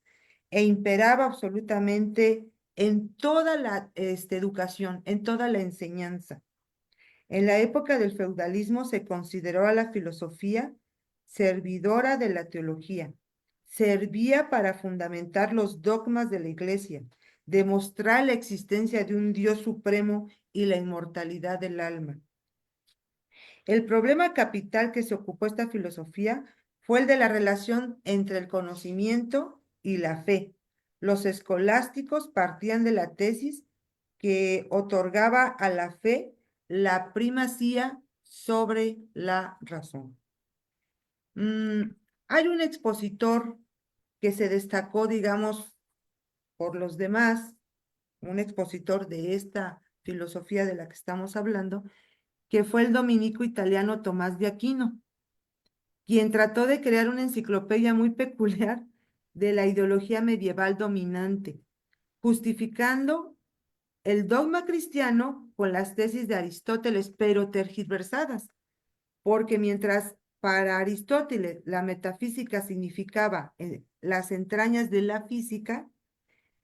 e imperaba absolutamente en toda la educación, en toda la enseñanza. En la época del feudalismo se consideró a la filosofía servidora de la teología. Servía para fundamentar los dogmas de la iglesia, demostrar la existencia de un Dios supremo y la inmortalidad del alma. El problema capital que se ocupó esta filosofía fue el de la relación entre el conocimiento y la fe. Los escolásticos partían de la tesis que otorgaba a la fe la primacía sobre la razón. Hay un expositor que se destacó, digamos, por los demás, un expositor de esta filosofía de la que estamos hablando, que fue el dominico italiano Tomás de Aquino, quien trató de crear una enciclopedia muy peculiar de la ideología medieval dominante, justificando el dogma cristiano con las tesis de Aristóteles, pero tergiversadas, porque mientras para Aristóteles la metafísica significaba las entrañas de la física,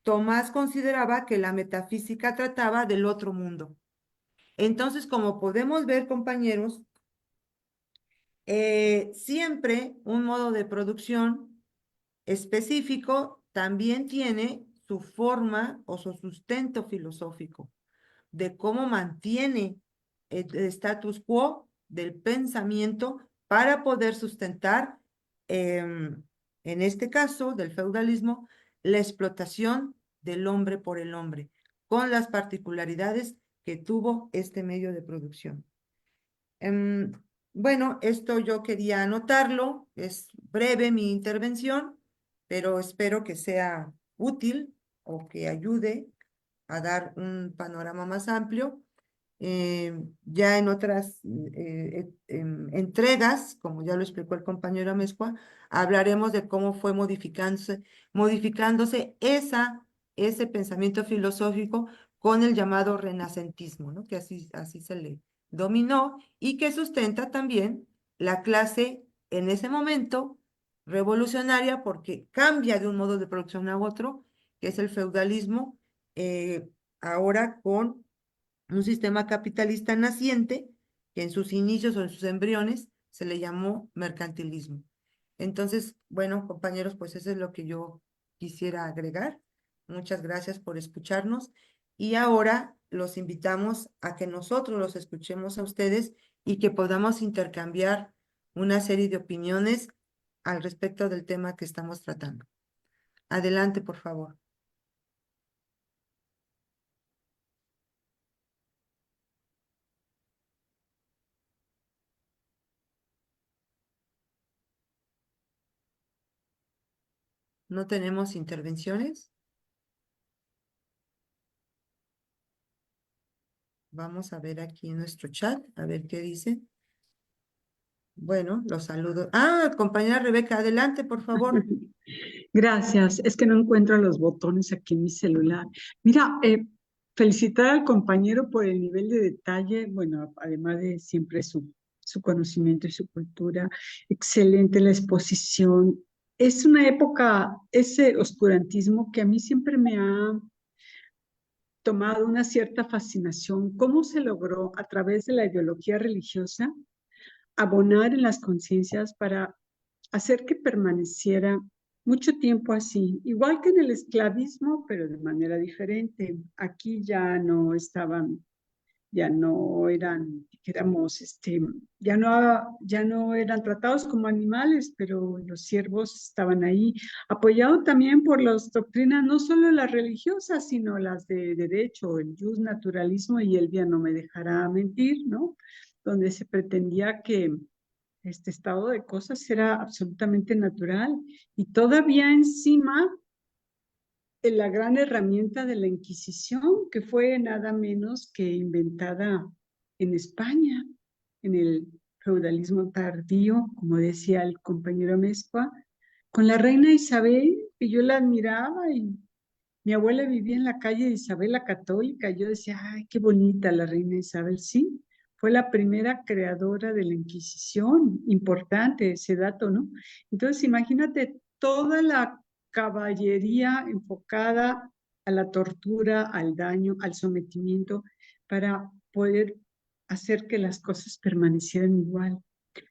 Tomás consideraba que la metafísica trataba del otro mundo. Entonces, como podemos ver, compañeros, siempre un modo de producción específico también tiene su forma o su sustento filosófico de cómo mantiene el status quo del pensamiento para poder sustentar, en este caso del feudalismo, la explotación del hombre por el hombre, con las particularidades que tuvo este medio de producción. Em, bueno, esto yo quería anotarlo, es breve mi intervención, pero espero que sea útil o que ayude a dar un panorama más amplio. Ya en otras entregas, como ya lo explicó el compañero Amezcua, hablaremos de cómo fue modificándose ese pensamiento filosófico con el llamado renacentismo, ¿no? Que así se le dominó y que sustenta también la clase en ese momento revolucionaria porque cambia de un modo de producción a otro, que es el feudalismo, ahora con un sistema capitalista naciente que en sus inicios o en sus embriones se le llamó mercantilismo. Entonces, bueno, compañeros, pues eso es lo que yo quisiera agregar. Muchas gracias por escucharnos y ahora los invitamos a que nosotros los escuchemos a ustedes y que podamos intercambiar una serie de opiniones al respecto del tema que estamos tratando. Adelante, por favor. ¿No tenemos intervenciones? Vamos a ver aquí en nuestro chat, a ver qué dice. Bueno, los saludo. Ah, compañera Rebeca, adelante, por favor. Gracias, es que no encuentro los botones aquí en mi celular. Mira, felicitar al compañero por el nivel de detalle, bueno, además de siempre su conocimiento y su cultura, excelente la exposición. Es una época, ese oscurantismo que a mí siempre me ha tomado una cierta fascinación. ¿Cómo se logró a través de la ideología religiosa abonar en las conciencias para hacer que permaneciera mucho tiempo así, igual que en el esclavismo, pero de manera diferente? Aquí ya no estaban, ya no eran, dijéramos, ya no eran tratados como animales, pero los siervos estaban ahí, apoyado también por las doctrinas, no solo las religiosas, sino las de derecho, el naturalismo y el bien no me dejará mentir, ¿no? Donde se pretendía que este estado de cosas era absolutamente natural y todavía encima la gran herramienta de la Inquisición, que fue nada menos que inventada en España, en el feudalismo tardío, como decía el compañero Amezcua, con la reina Isabel, que yo la admiraba y mi abuela vivía en la calle de Isabel la Católica. Yo decía, ay, qué bonita la reina Isabel. Sí, fue la primera creadora de la Inquisición. Importante ese dato, ¿no? Entonces, imagínate toda la caballería enfocada a la tortura, al daño, al sometimiento, para poder hacer que las cosas permanecieran igual.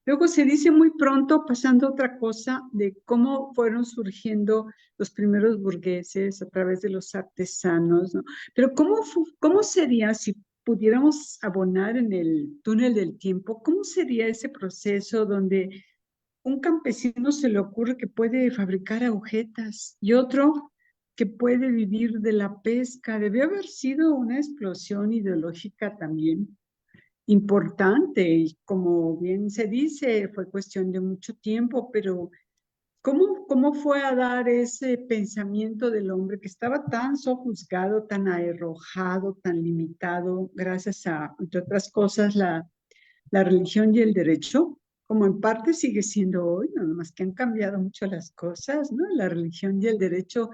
Luego se dice muy pronto, pasando a otra cosa, de cómo fueron surgiendo los primeros burgueses a través de los artesanos, ¿no? Pero ¿cómo sería si pudiéramos abonar en el túnel del tiempo? ¿Cómo sería ese proceso donde un campesino se le ocurre que puede fabricar agujetas y otro que puede vivir de la pesca? Debió haber sido una explosión ideológica también importante y como bien se dice, fue cuestión de mucho tiempo, pero ¿cómo fue a dar ese pensamiento del hombre que estaba tan sojuzgado, tan arrojado, tan limitado, gracias a, entre otras cosas, la religión y el derecho? como en parte sigue siendo hoy, nada más que han cambiado mucho las cosas, ¿no? La religión y el derecho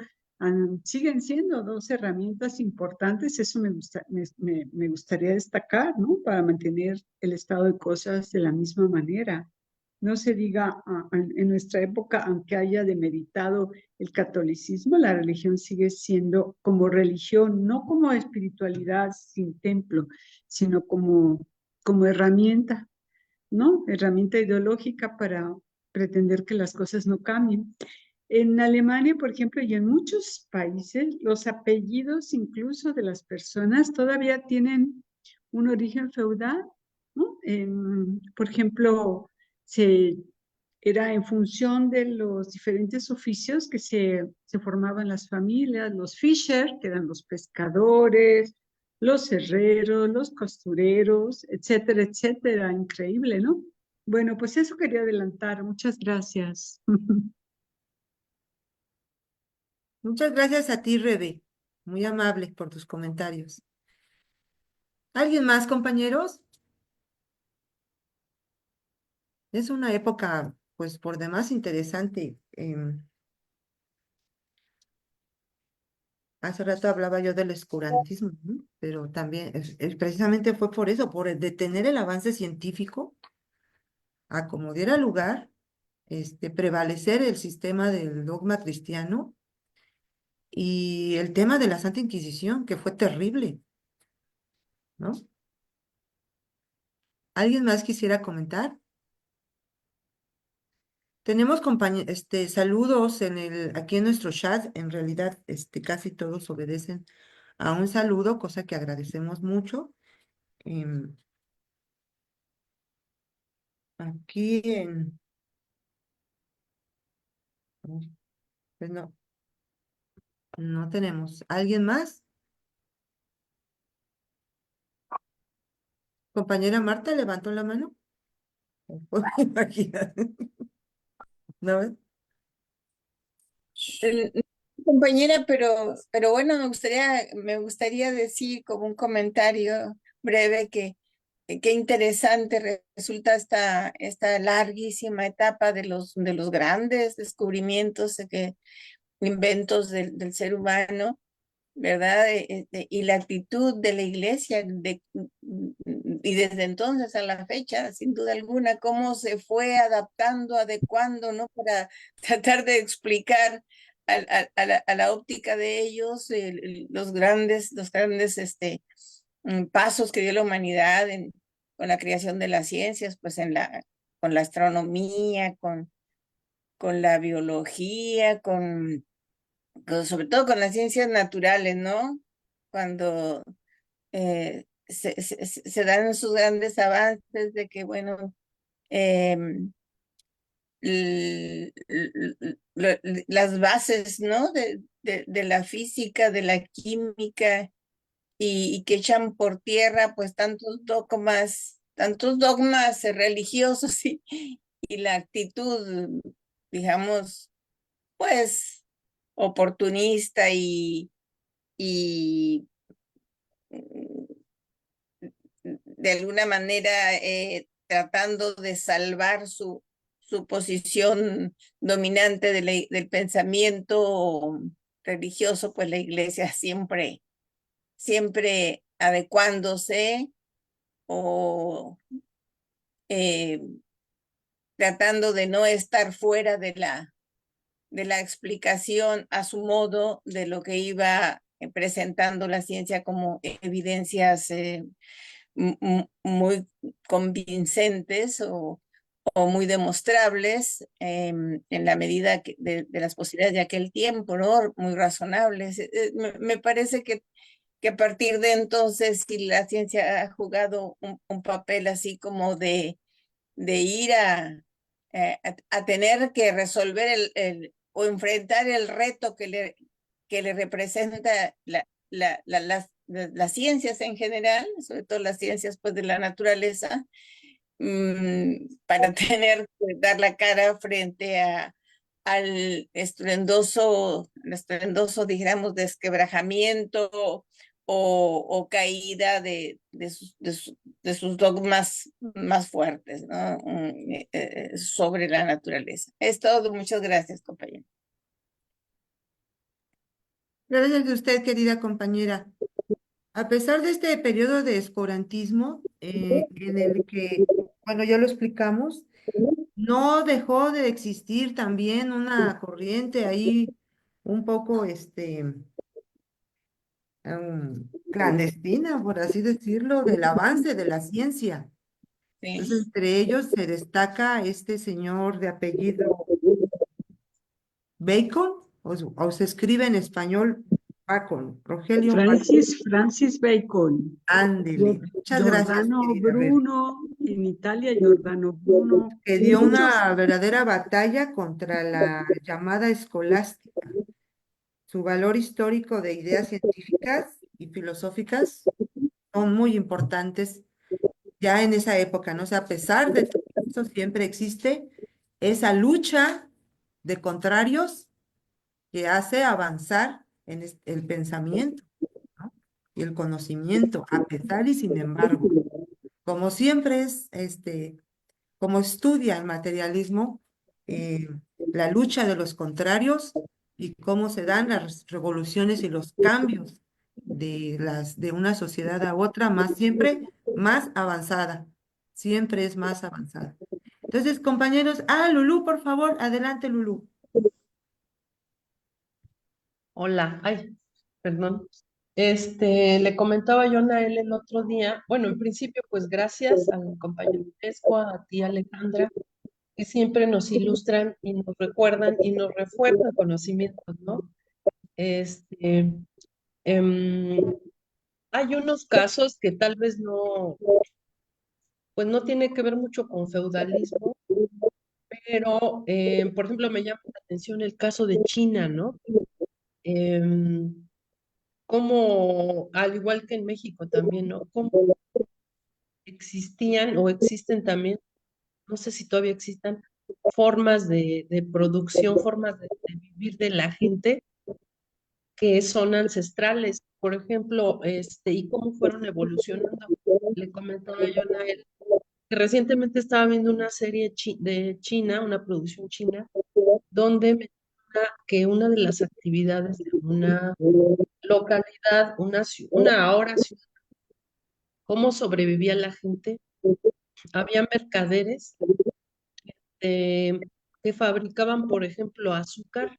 siguen siendo dos herramientas importantes, eso me gustaría destacar, ¿no? Para mantener el estado de cosas de la misma manera. No se diga, en nuestra época, aunque haya demeritado el catolicismo, la religión sigue siendo como religión, no como espiritualidad sin templo, sino como herramienta, ¿no? Herramienta ideológica para pretender que las cosas no cambien. En Alemania, por ejemplo, y en muchos países, los apellidos incluso de las personas todavía tienen un origen feudal, ¿no? Por ejemplo, se, era en función de los diferentes oficios que se formaban las familias, los Fischer, que eran los pescadores, los herreros, los costureros, etcétera, etcétera. Increíble, ¿no? Bueno, pues eso quería adelantar. Muchas gracias. Muchas gracias a ti, Rebe. Muy amable por tus comentarios. ¿Alguien más, compañeros? Es una época, pues, por demás interesante. Hace rato hablaba yo del oscurantismo, ¿no? Pero también, precisamente fue por eso, por detener el avance científico, a como diera lugar, prevalecer el sistema del dogma cristiano y el tema de la Santa Inquisición, que fue terrible, ¿no? ¿Alguien más quisiera comentar? Tenemos saludos aquí en nuestro chat. En realidad, casi todos obedecen a un saludo, cosa que agradecemos mucho. Em, aquí pues no, no tenemos. ¿Alguien más? Compañera Marta levantó la mano. Imagínate. ¿No? Eh, Compañera, pero bueno, me gustaría decir como un comentario breve que qué interesante resulta esta larguísima etapa de los grandes descubrimientos, inventos del ser humano, ¿verdad? Y la actitud de la iglesia, y desde entonces a la fecha, sin duda alguna, cómo se fue adaptando, adecuando, ¿no? Para tratar de explicar a la óptica de ellos los grandes pasos que dio la humanidad con la creación de las ciencias, pues con la astronomía, con la biología, sobre todo con las ciencias naturales, ¿no? Cuando se dan sus grandes avances de que, bueno, em, las bases, ¿no? De la física, de la química, y que echan por tierra, pues, tantos dogmas religiosos y la actitud, digamos, pues, oportunista y de alguna manera tratando de salvar su posición dominante del pensamiento religioso, pues la iglesia siempre adecuándose o eh, tratando de no estar fuera de la explicación a su modo de lo que iba presentando la ciencia como evidencias muy convincentes o muy demostrables, en la medida de las posibilidades de aquel tiempo, ¿no? Muy razonables. Me parece que a partir de entonces, si la ciencia ha jugado un papel así como de ir a tener que resolver o enfrentar el reto que le representa las ciencias en general, sobre todo las ciencias, pues, de la naturaleza, para tener que dar la cara frente al estruendoso, digamos, desquebrajamiento o caída de sus dogmas más fuertes, ¿no? Sobre la naturaleza. Es todo. Muchas gracias, compañero. Gracias a usted, querida compañera. A pesar de este periodo de escorantismo, en el que, bueno, ya lo explicamos, no dejó de existir también una corriente ahí un poco, clandestina, por así decirlo, del avance de la ciencia. Entonces, Sí, entre ellos se destaca este señor de apellido Bacon, o se escribe en español Bacon, Rogelio Bacon. Francis Bacon. Ándele. Muchas gracias, Giordano querida Bel, Bruno, en Italia Giordano Bruno, que dio muchos, una verdadera batalla contra la llamada escolástica. Su valor histórico de ideas científicas y filosóficas son muy importantes ya en esa época, ¿no? O sea, a pesar de todo eso, siempre existe esa lucha de contrarios que hace avanzar en el pensamiento, ¿no? Y el conocimiento, a pesar y sin embargo. Como siempre es, como estudia el materialismo, eh, la lucha de los contrarios y cómo se dan las revoluciones y los cambios de una sociedad a otra, más siempre más avanzada, siempre es más avanzada. Entonces, compañeros, Lulú, por favor, adelante, Lulú. Hola, ay, perdón. Le comentaba yo a Nael el otro día, bueno, en principio, pues gracias al compañero Tesco, a ti, Alejandra, que siempre nos ilustran y nos recuerdan y nos refuerzan conocimientos, ¿no? Este, em, Hay unos casos que tal vez no, pues no tiene que ver mucho con feudalismo, pero, por ejemplo, me llama la atención el caso de China, ¿no? Em, Como, al igual que en México también, ¿no? Cómo existían o existen también, no sé si todavía existan, formas de producción, formas de vivir de la gente que son ancestrales. Por ejemplo, y cómo fueron evolucionando. Le comentaba yo a él que recientemente estaba viendo una serie de China, una producción china, donde menciona que una de las actividades de una localidad, una ahora ciudad, cómo sobrevivía la gente. Había mercaderes que fabricaban, por ejemplo, azúcar,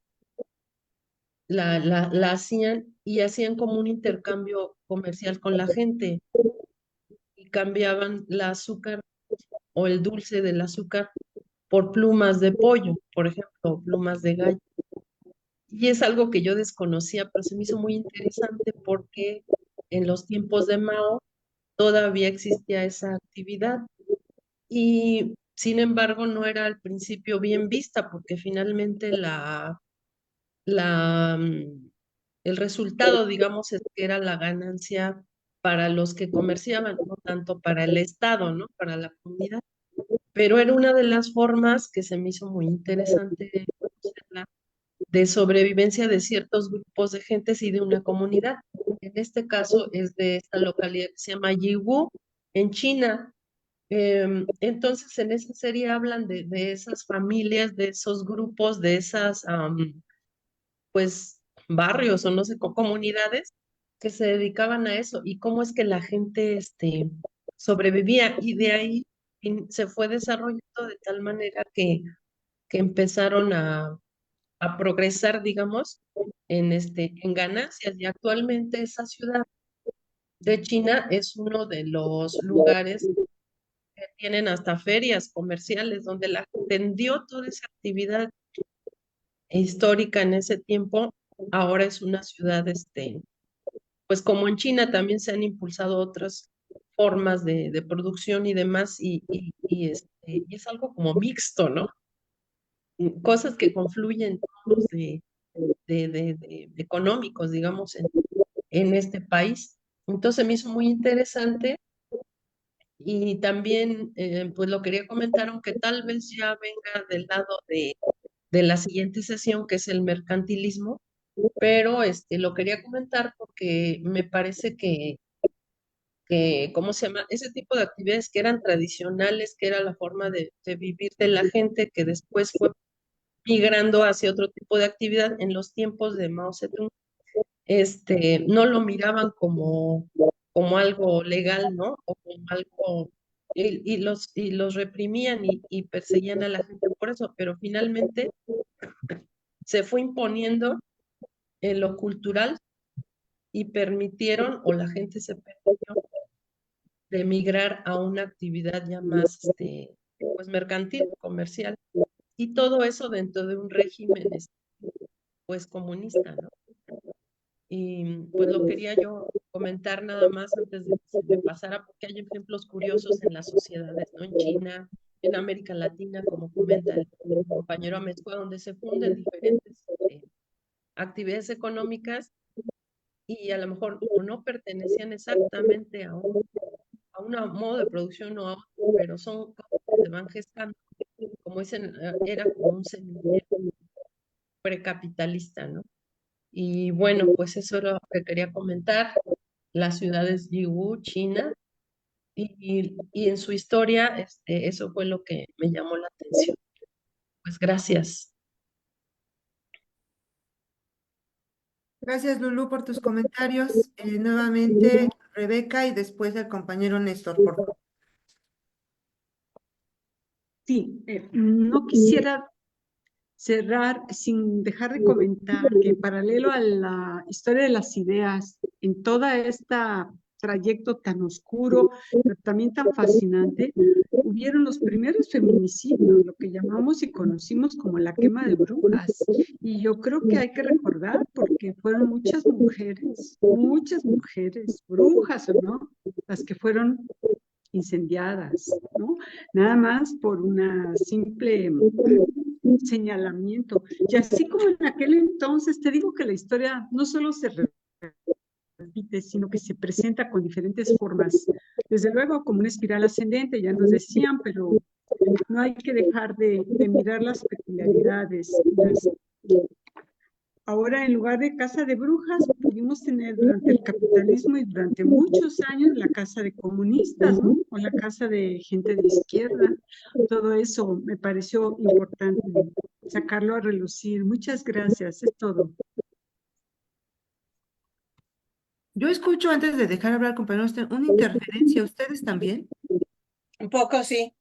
la hacían y hacían como un intercambio comercial con la gente y cambiaban la azúcar o el dulce del azúcar por plumas de pollo, por ejemplo, plumas de gallo. Y es algo que yo desconocía, pero se me hizo muy interesante porque en los tiempos de Mao todavía existía esa actividad y sin embargo no era al principio bien vista porque finalmente la, mm, el resultado, digamos, es que era la ganancia para los que comerciaban, no tanto para el Estado, ¿no? Para la comunidad. Pero era una de las formas que se me hizo muy interesante conocerla, de sobrevivencia de ciertos grupos de gentes y de una comunidad. En este caso es de esta localidad que se llama Yiwu, en China. Entonces, en esa serie hablan de esas familias, de esos grupos, de esas, pues, barrios o no sé, comunidades que se dedicaban a eso y cómo es que la gente, sobrevivía y de ahí se fue desarrollando de tal manera que empezaron a progresar, digamos, en ganancias y actualmente esa ciudad de China es uno de los lugares que tienen hasta ferias comerciales donde la tendió toda esa actividad histórica en ese tiempo. Ahora es una ciudad, pues como en China también se han impulsado otras formas de producción y demás, y es algo como mixto, ¿no? Cosas que confluyen en términos de económicos, digamos, en este país. Entonces me hizo muy interesante y también pues lo quería comentar, aunque tal vez ya venga del lado de la siguiente sesión, que es el mercantilismo, pero lo quería comentar porque me parece que, ¿cómo se llama? Ese tipo de actividades que eran tradicionales, que era la forma de vivir de la gente, que después fue migrando hacia otro tipo de actividad en los tiempos de Mao Zedong, no lo miraban como algo legal, ¿no? O como algo, y los reprimían y perseguían a la gente por eso, pero finalmente se fue imponiendo en lo cultural y permitieron, o la gente se permitió, de migrar a una actividad ya más, pues mercantil, comercial, y todo eso dentro de un régimen, pues comunista, ¿no? Y pues lo quería yo comentar nada más antes de que se me pasara, porque hay ejemplos curiosos en las sociedades, ¿no? En China, en América Latina, como comenta el compañero Amezcua, donde se funden diferentes actividades económicas y a lo mejor o no pertenecían exactamente a un modo de producción o a otro, pero son cosas que se van gestando. Como dicen, era como un semillero precapitalista, ¿no? Y bueno, pues eso era lo que quería comentar. La ciudad es Yiwu, China, y en su historia, eso fue lo que me llamó la atención. Pues gracias. Gracias, Lulú, por tus comentarios. Nuevamente, Rebeca y después el compañero Néstor, por favor. Sí, no quisiera cerrar sin dejar de comentar que en paralelo a la historia de las ideas, en toda esta trayecto tan oscuro, pero también tan fascinante, hubieron los primeros feminicidios, lo que llamamos y conocimos como la quema de brujas. Y yo creo que hay que recordar porque fueron muchas mujeres, brujas o no, las que fueron incendiadas, ¿no? Nada más por una simple señalamiento. Y así como en aquel entonces, te digo que la historia no solo se repite, sino que se presenta con diferentes formas. Desde luego como una espiral ascendente, ya nos decían, pero no hay que dejar de mirar las peculiaridades. Ahora, en lugar de casa de brujas, pudimos tener durante el capitalismo y durante muchos años la casa de comunistas, ¿no? O la casa de gente de izquierda. Todo eso me pareció importante sacarlo a relucir. Muchas gracias, es todo. Yo escucho antes de dejar hablar al compañero una interferencia. ¿Ustedes también? Un poco sí.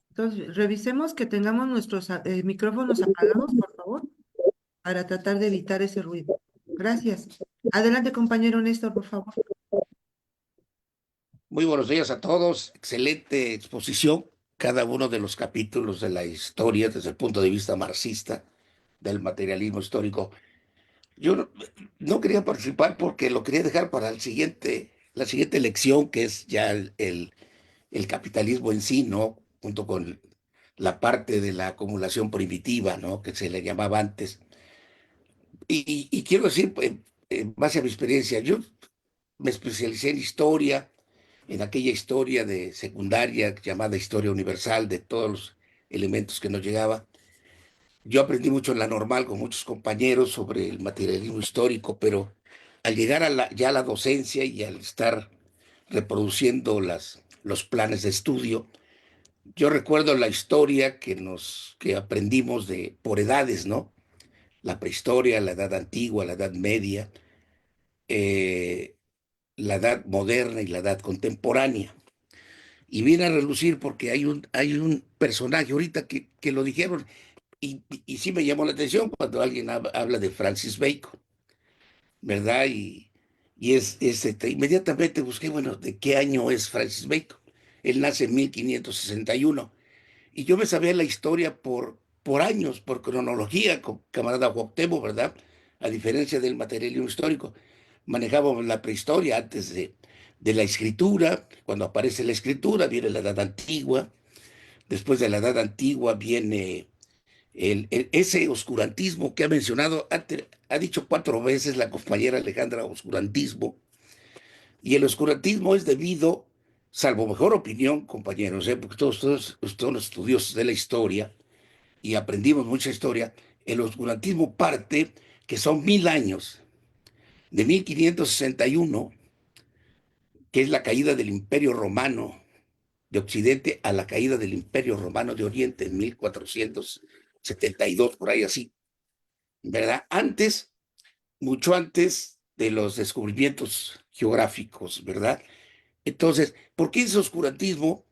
Entonces, revisemos que tengamos nuestros micrófonos apagados, por favor, para tratar de evitar ese ruido. Gracias. Adelante, compañero Néstor, por favor. Muy buenos días a todos. Excelente exposición. Cada uno de los capítulos de la historia desde el punto de vista marxista del materialismo histórico. Yo no quería participar porque lo quería dejar para la siguiente lección, que es ya el capitalismo en sí, ¿no? Junto con la parte de la acumulación primitiva, ¿no? Que se le llamaba antes. Y quiero decir, pues, en base a mi experiencia, yo me especialicé en historia, en aquella historia de secundaria llamada historia universal, de todos los elementos que nos llegaba. Yo aprendí mucho en la normal con muchos compañeros sobre el materialismo histórico, pero al llegar ya a la docencia y al estar reproduciendo los planes de estudio, yo recuerdo la historia que aprendimos por edades, ¿no? La prehistoria, la edad antigua, la edad media, eh, la edad moderna y la edad contemporánea. Y viene a relucir porque hay un personaje ahorita que lo dijeron y sí me llamó la atención cuando alguien habla de Francis Bacon, ¿verdad? Inmediatamente busqué, bueno, ¿de qué año es Francis Bacon? Él nace en 1561 y yo me sabía la historia por años, por cronología, con camarada Cuauhtémoc, ¿verdad? A diferencia del materialismo histórico, manejábamos la prehistoria antes de la escritura. Cuando aparece la escritura viene la Edad Antigua. Después de la Edad Antigua viene ese oscurantismo que ha mencionado, ha dicho 4 veces la compañera Alejandra, oscurantismo. Y el oscurantismo es debido, salvo mejor opinión, compañeros, porque todos los estudiosos de la historia y aprendimos mucha historia, el oscurantismo parte que son 1000 años, de 1561, que es la caída del Imperio Romano de Occidente a la caída del Imperio Romano de Oriente en 1472, por ahí así, ¿verdad? Antes, mucho antes de los descubrimientos geográficos, ¿verdad? Entonces, ¿por qué ese oscurantismo?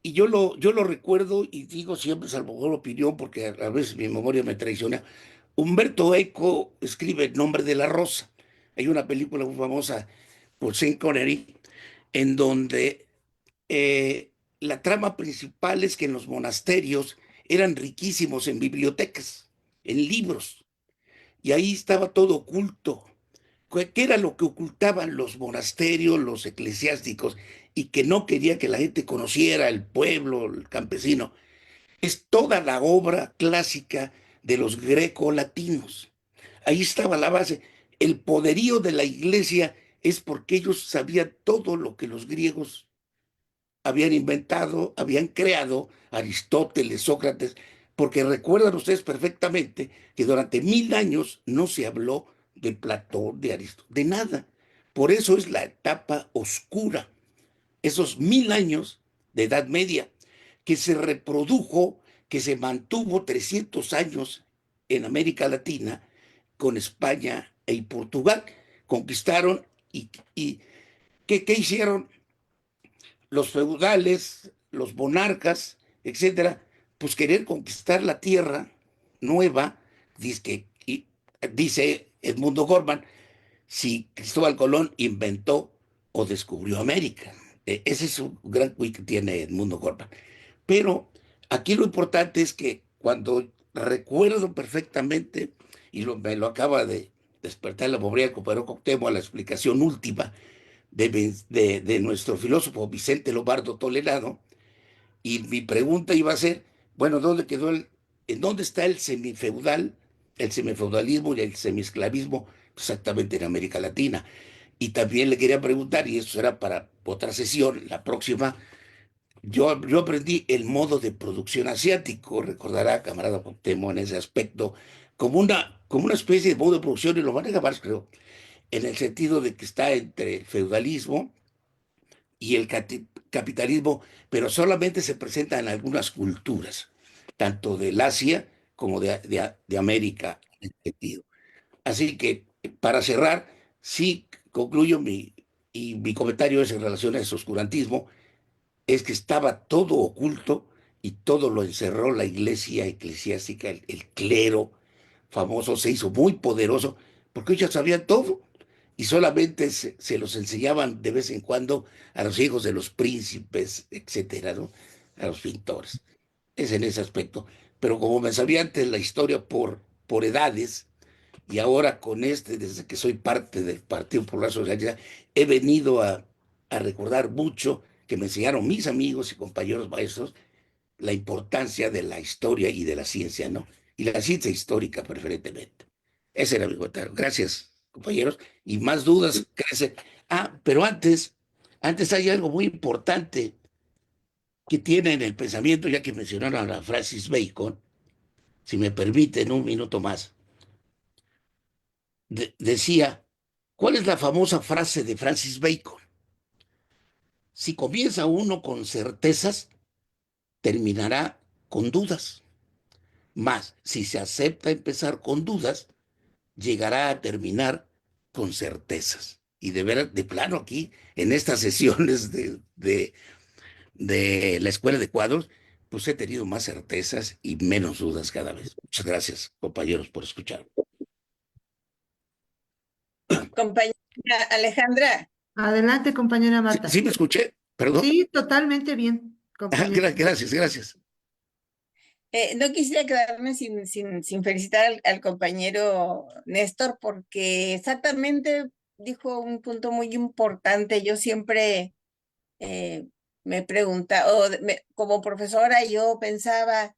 Y yo lo recuerdo y digo siempre, salvo por opinión, porque a veces mi memoria me traiciona. Humberto Eco escribe El nombre de la rosa. Hay una película muy famosa por Sean Connery, en donde la trama principal es que en los monasterios eran riquísimos en bibliotecas, en libros, y ahí estaba todo oculto. ¿Qué era lo que ocultaban los monasterios, los eclesiásticos, y que no quería que la gente conociera, el pueblo, el campesino? Es toda la obra clásica de los greco-latinos. Ahí estaba la base. El poderío de la iglesia es porque ellos sabían todo lo que los griegos habían inventado, habían creado, Aristóteles, Sócrates, porque recuerdan ustedes perfectamente que durante 1000 años no se habló de Platón, de Aristóteles, de nada. Por eso es la etapa oscura, esos 1000 años de Edad Media, que se reprodujo, que se mantuvo 300 años en América Latina con España y Portugal. Conquistaron y ¿qué hicieron? Los feudales, los monarcas, etcétera, pues querer conquistar la tierra nueva, dice Edmundo Gorman, si Cristóbal Colón inventó o descubrió América. Ese es un gran quiz que tiene Edmundo Gorman. Pero aquí lo importante es que cuando recuerdo perfectamente, y me lo acaba de despertar la memoria del compañero Cuauhtémoc a la explicación última de nuestro filósofo Vicente Lobardo Toledano, y mi pregunta iba a ser, bueno, ¿en dónde está el semifeudalismo y el semiesclavismo? Exactamente en América Latina. Y también le quería preguntar, y eso será para otra sesión, la próxima, yo aprendí el modo de producción asiático, recordará, camarada Cuauhtémoc, en ese aspecto, como una especie de modo de producción, y lo maneja más, creo, en el sentido de que está entre el feudalismo y el capitalismo, pero solamente se presenta en algunas culturas, tanto del Asia como de América, en ese sentido. Así que, para cerrar, sí concluyo mi comentario es en relación a ese oscurantismo, es que estaba todo oculto y todo lo encerró la iglesia eclesiástica, el clero famoso se hizo muy poderoso porque ellos sabían todo y solamente se los enseñaban de vez en cuando a los hijos de los príncipes, etcétera, ¿no? A los pintores. Es en ese aspecto. Pero como me sabía antes la historia por edades, y ahora con desde que soy parte del Partido Popular Socialista, he venido a recordar mucho que me enseñaron mis amigos y compañeros maestros la importancia de la historia y de la ciencia, ¿no? Y la ciencia histórica preferentemente. Ese era mi comentario. Gracias, compañeros. Y más dudas crecen. Pero antes hay algo muy importante que tiene en el pensamiento, ya que mencionaron a Francis Bacon, si me permiten un minuto más. Decía, ¿cuál es la famosa frase de Francis Bacon? Si comienza uno con certezas, terminará con dudas. Más, si se acepta empezar con dudas, llegará a terminar con certezas. Y de ver, de plano aquí, en estas sesiones de la Escuela de Cuadros, pues he tenido más certezas y menos dudas cada vez. Muchas gracias, compañeros, por escuchar. Compañera Alejandra, Adelante, compañera ¿Sí, Marta. sí me escuché? Perdón. Sí, totalmente bien, compañera. Gracias, gracias. no quisiera quedarme sin felicitar al compañero Néstor porque exactamente dijo un punto muy importante. Yo siempre eh, me preguntaba, como profesora yo pensaba,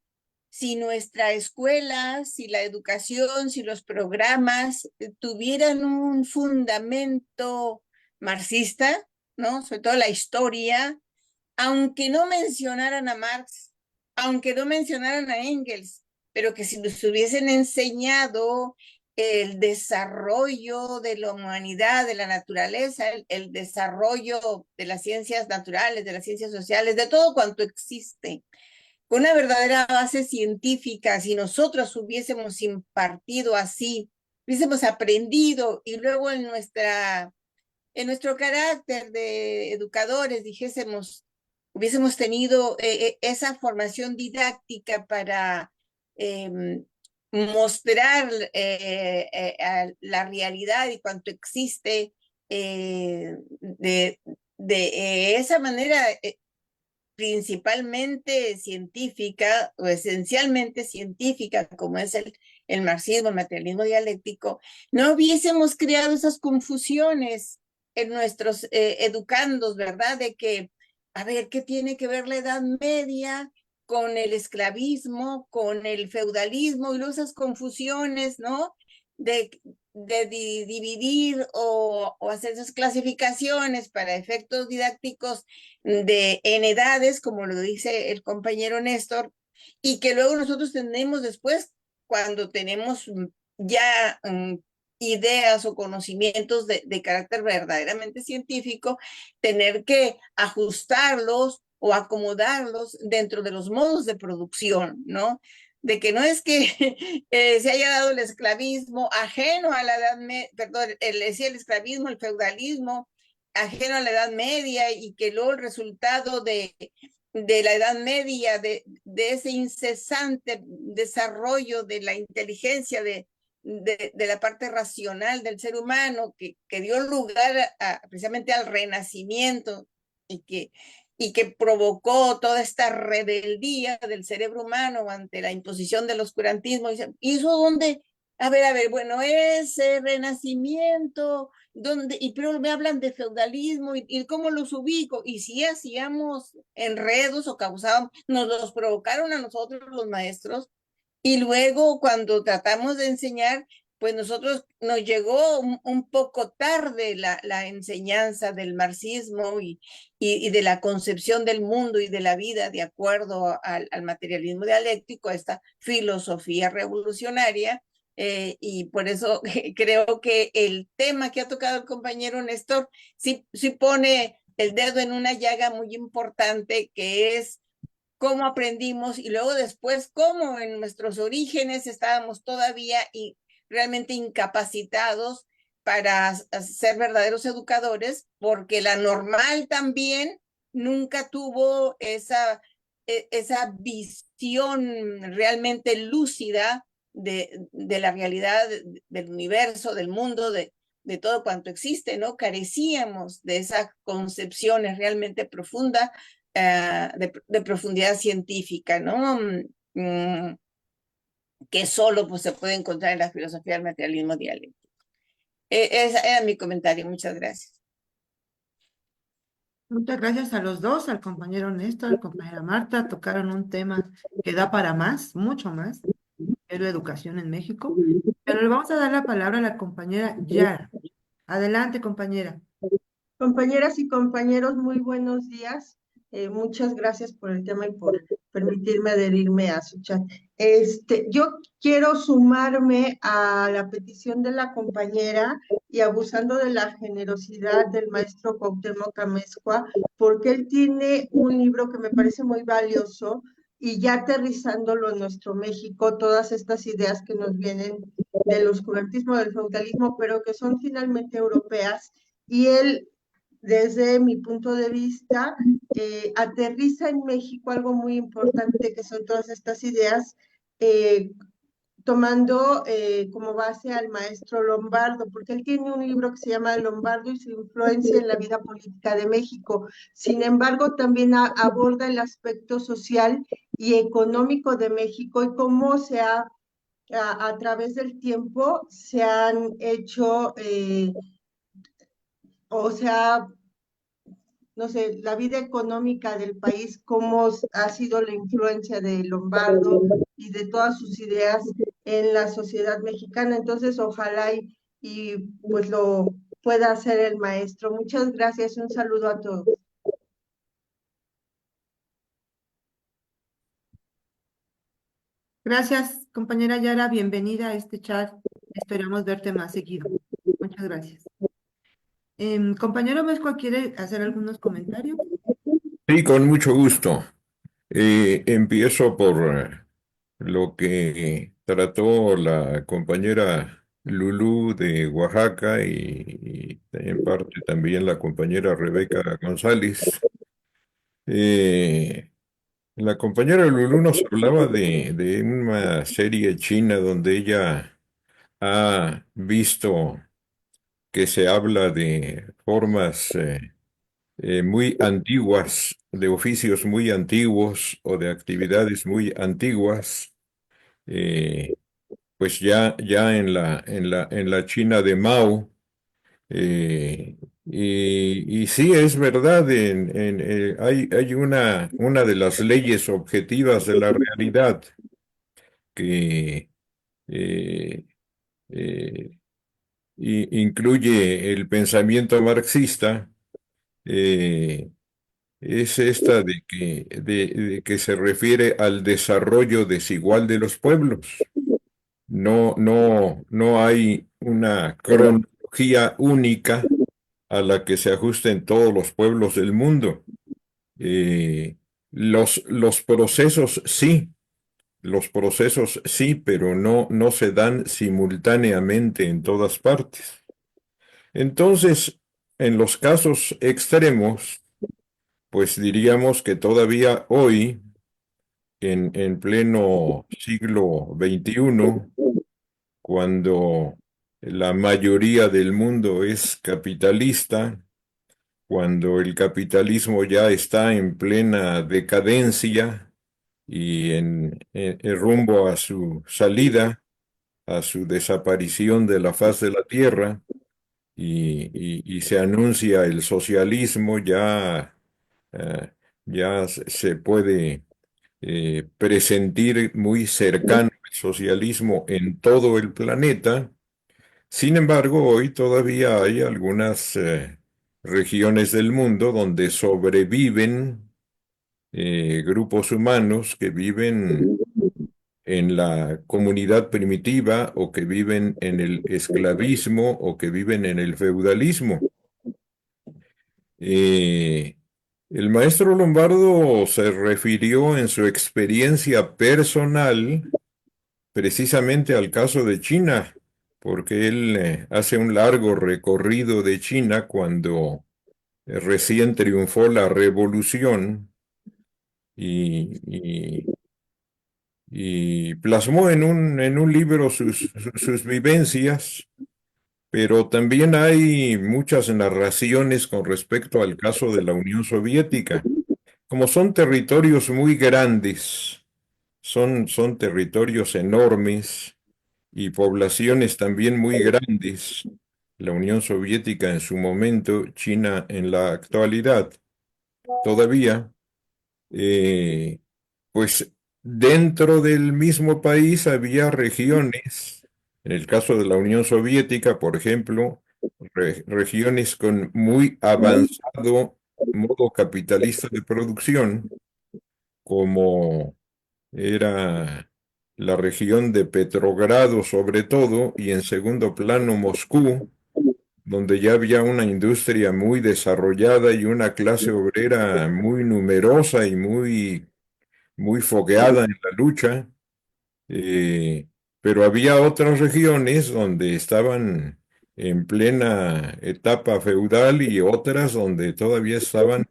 si nuestra escuela, si la educación, si los programas tuvieran un fundamento marxista, ¿no? Sobre todo la historia, aunque no mencionaran a Marx, aunque no mencionaran a Engels, pero que si los hubiesen enseñado el desarrollo de la humanidad, de la naturaleza, el desarrollo de las ciencias naturales, de las ciencias sociales, de todo cuanto existe, con una verdadera base científica. Si nosotros hubiésemos impartido así, hubiésemos aprendido y luego en nuestro carácter de educadores hubiésemos tenido esa formación didáctica para mostrar la realidad y cuanto existe de esa manera principalmente científica o esencialmente científica, como es el marxismo, el materialismo dialéctico, no hubiésemos creado esas confusiones en nuestros educandos, ¿verdad? De que, a ver, ¿qué tiene que ver la Edad Media con el esclavismo, con el feudalismo y luego esas confusiones, ¿no? De dividir o hacer esas clasificaciones para efectos didácticos en edades, como lo dice el compañero Néstor, y que luego nosotros tenemos después, cuando tenemos ya ideas o conocimientos de carácter verdaderamente científico, tener que ajustarlos o acomodarlos dentro de los modos de producción, ¿no? De que no es que se haya dado el esclavismo ajeno a la edad media, perdón, decía el esclavismo, el feudalismo, ajeno a la Edad Media y que luego el resultado de la Edad Media, de ese incesante desarrollo de la inteligencia, de la parte racional del ser humano, que dio lugar precisamente al Renacimiento y que provocó toda esta rebeldía del cerebro humano ante la imposición del oscurantismo. ¿Y eso dónde? A ver, bueno, ese renacimiento, pero me hablan de feudalismo y cómo los ubico, y si hacíamos enredos o causábamos, nos los provocaron a nosotros los maestros, y luego cuando tratamos de enseñar, pues nosotros nos llegó un poco tarde la enseñanza del marxismo y de la concepción del mundo y de la vida de acuerdo al materialismo dialéctico, a esta filosofía revolucionaria. Y por eso creo que el tema que ha tocado el compañero Néstor sí pone el dedo en una llaga muy importante, que es cómo aprendimos y luego después cómo en nuestros orígenes estábamos todavía realmente incapacitados para ser verdaderos educadores, porque la normal también nunca tuvo esa visión realmente lúcida de la realidad del universo, del mundo, de todo cuanto existe, ¿no? Carecíamos de esas concepciones realmente profundas de profundidad científica, ¿no? Que solo pues, se puede encontrar en la filosofía del materialismo dialéctico. Ese era mi comentario, muchas gracias. Muchas gracias a los dos, al compañero Néstor, a la compañera Marta, tocaron un tema que da para más, mucho más, que es la educación en México. Pero le vamos a dar la palabra a la compañera Yara. Adelante, compañera. Compañeras y compañeros, muy buenos días. Muchas gracias por el tema y por permitirme adherirme a su chat. Yo quiero sumarme a la petición de la compañera y abusando de la generosidad del maestro Cuauhtémoc Amezcua, porque él tiene un libro que me parece muy valioso y ya aterrizándolo en nuestro México, todas estas ideas que nos vienen del oscurantismo, del feudalismo, pero que son finalmente europeas, y él desde mi punto de vista, aterriza en México algo muy importante, que son todas estas ideas, tomando como base al maestro Lombardo, porque él tiene un libro que se llama Lombardo y su influencia en la vida política de México. Sin embargo, también aborda el aspecto social y económico de México y cómo a través del tiempo se han hecho, o sea, no sé, la vida económica del país, cómo ha sido la influencia de Lombardo y de todas sus ideas en la sociedad mexicana. Entonces, ojalá y pues lo pueda hacer el maestro. Muchas gracias, un saludo a todos. Gracias, compañera Yara, bienvenida a este chat. esperamos verte más seguido. Muchas gracias. Compañero Mezcua, ¿quiere hacer algunos comentarios? Sí, con mucho gusto. Empiezo por lo que trató la compañera Lulú de Oaxaca y en parte también la compañera Rebeca González. Eh, la compañera Lulú nos hablaba de una serie china donde ella ha visto que se habla de formas muy antiguas, de oficios muy antiguos o de actividades muy antiguas, eh, pues ya en la China de Mao. Y sí, es verdad, hay una de las leyes objetivas de la realidad que eh, eh, incluye el pensamiento marxista. eh, es esta de que se refiere al desarrollo desigual de los pueblos. No hay una cronología única a la que se ajusten todos los pueblos del mundo. Eh, los procesos sí, pero no se dan simultáneamente en todas partes. Entonces, en los casos extremos, pues diríamos que todavía hoy, en pleno siglo XXI, cuando la mayoría del mundo es capitalista, cuando el capitalismo ya está en plena decadencia y en rumbo a su salida, a su desaparición de la faz de la tierra, y se anuncia el socialismo, eh, ya se puede presentir muy cercano el socialismo en todo el planeta. Sin embargo, hoy todavía hay algunas regiones del mundo donde sobreviven grupos humanos que viven en la comunidad primitiva o que viven en el esclavismo o que viven en el feudalismo. Eh, el maestro Lombardo se refirió en su experiencia personal precisamente al caso de China, porque él hace un largo recorrido de China cuando recién triunfó la revolución y, y- y plasmó en un libro sus vivencias, pero también hay muchas narraciones con respecto al caso de la Unión Soviética. Como son territorios muy grandes, son territorios enormes y poblaciones también muy grandes, la Unión Soviética en su momento, China en la actualidad, todavía, eh, pues dentro del mismo país había regiones, en el caso de la Unión Soviética, por ejemplo, regiones con muy avanzado modo capitalista de producción, como era la región de Petrogrado sobre todo, y en segundo plano Moscú, donde ya había una industria muy desarrollada y una clase obrera muy numerosa y muy fogueada en la lucha. eh, pero había otras regiones donde estaban en plena etapa feudal y otras donde todavía estaban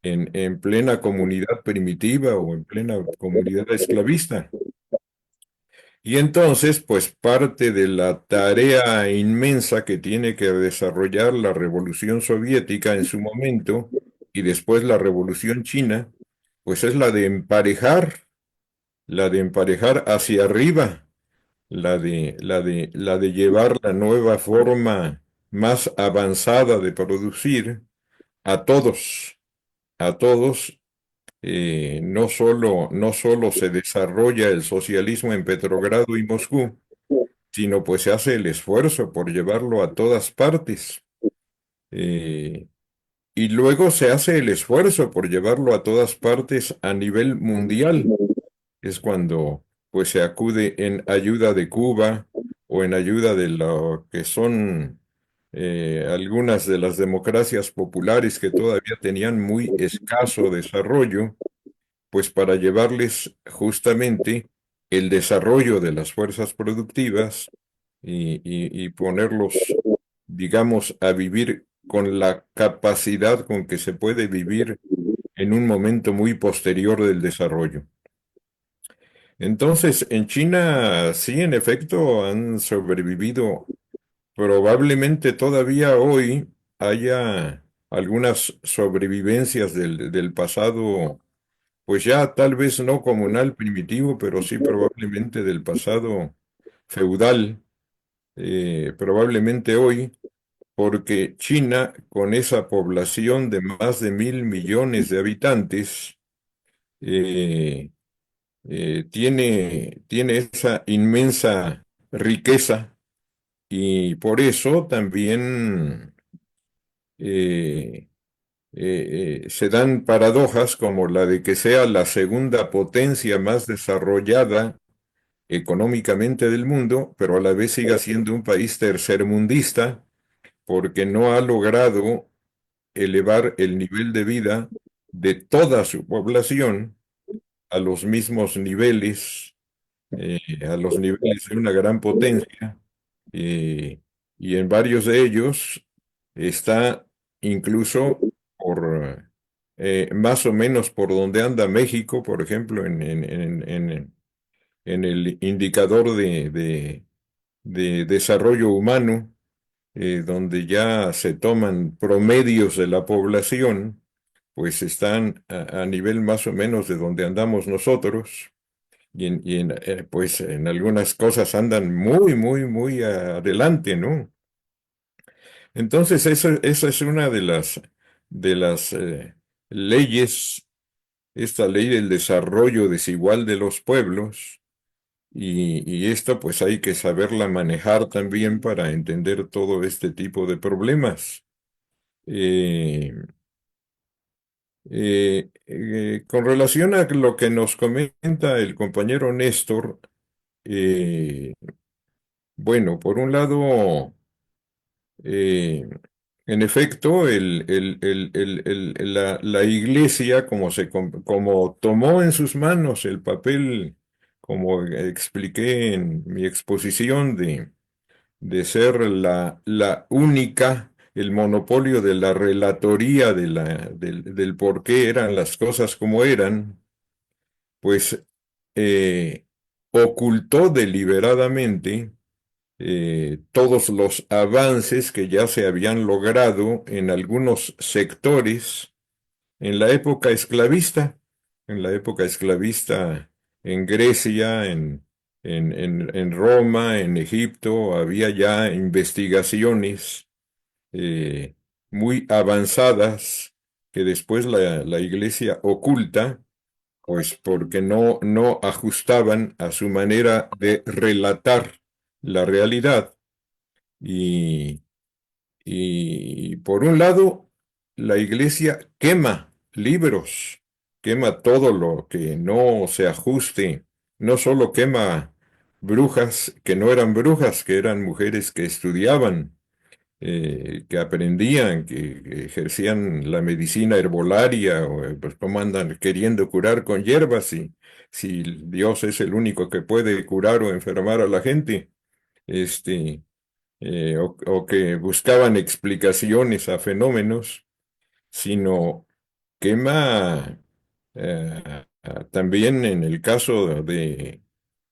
en plena comunidad primitiva o en plena comunidad esclavista. Y entonces, pues parte de la tarea inmensa que tiene que desarrollar la Revolución Soviética en su momento y después la Revolución China, pues es la de emparejar hacia arriba, la de llevar la nueva forma más avanzada de producir a todos. No solo se desarrolla el socialismo en Petrogrado y Moscú, sino pues se hace el esfuerzo por llevarlo a todas partes. Eh, y luego se hace el esfuerzo por llevarlo a todas partes a nivel mundial. Es cuando pues se acude en ayuda de Cuba o en ayuda de lo que son algunas de las democracias populares que todavía tenían muy escaso desarrollo, pues para llevarles justamente el desarrollo de las fuerzas productivas y ponerlos, digamos, a vivir con la capacidad con que se puede vivir en un momento muy posterior del desarrollo. Entonces, en China sí, en efecto, han sobrevivido. Probablemente todavía hoy haya algunas sobrevivencias del pasado, pues ya tal vez no comunal primitivo, pero sí probablemente del pasado feudal, probablemente hoy, porque China, con esa población de más de 1.000 millones de habitantes, eh, tiene esa inmensa riqueza y por eso también eh, se dan paradojas como la de que sea la segunda potencia más desarrollada económicamente del mundo, pero a la vez siga siendo un país tercermundista porque no ha logrado elevar el nivel de vida de toda su población a los mismos niveles, a los niveles de una gran potencia, eh, y en varios de ellos está incluso por más o menos por donde anda México, por ejemplo, en el indicador de desarrollo humano, donde ya se toman promedios de la población, pues están a nivel más o menos de donde andamos nosotros. Pues en algunas cosas andan muy, muy, muy adelante, ¿no? Entonces, esa es una de las leyes, esta ley del desarrollo desigual de los pueblos, y esto pues hay que saberla manejar también para entender todo este tipo de problemas. Eh, con relación a lo que nos comenta el compañero Néstor, eh, bueno, por un lado, eh, en efecto, la iglesia, como tomó en sus manos el papel, como expliqué en mi exposición, de ser la única, el monopolio de la relatoría del por qué eran las cosas como eran, pues ocultó deliberadamente todos los avances que ya se habían logrado en algunos sectores en la época esclavista, en Grecia, en Roma, en Egipto, había ya investigaciones eh, muy avanzadas que después la Iglesia oculta, pues porque no ajustaban a su manera de relatar la realidad. Y, y por un lado, la iglesia quema libros, quema todo lo que no se ajuste, no solo quema brujas que no eran brujas, que eran mujeres que estudiaban, que aprendían, que ejercían la medicina herbolaria, o pues cómo andan queriendo curar con hierbas, si Dios es el único que puede curar o enfermar a la gente. Este, o que buscaban explicaciones a fenómenos, sino quema también en el caso de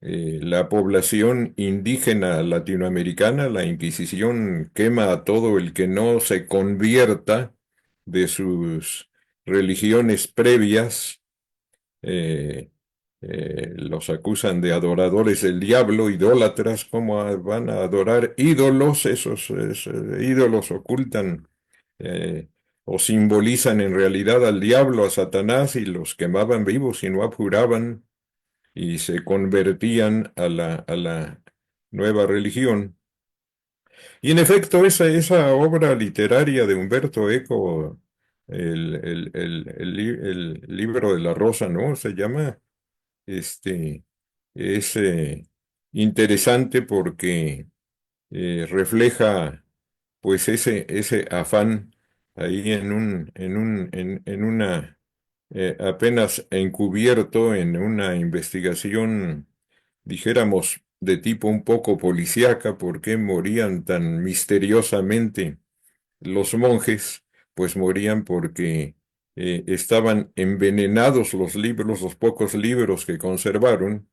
la población indígena latinoamericana, la Inquisición quema a todo el que no se convierta de sus religiones previas. eh, los acusan de adoradores del diablo, idólatras. ¿Cómo van a adorar ídolos? Esos ídolos ocultan o simbolizan en realidad al diablo, a Satanás, y los quemaban vivos y no abjuraban y se convertían a la nueva religión. Y en efecto, esa obra literaria de Humberto Eco, el libro de la Rosa, ¿no? Se llama. Este, es interesante porque refleja pues ese afán ahí en una, apenas encubierto en una investigación, dijéramos, de tipo un poco policíaca. ¿Por qué morían tan misteriosamente los monjes? Pues morían porque estaban envenenados los libros, los pocos libros que conservaron,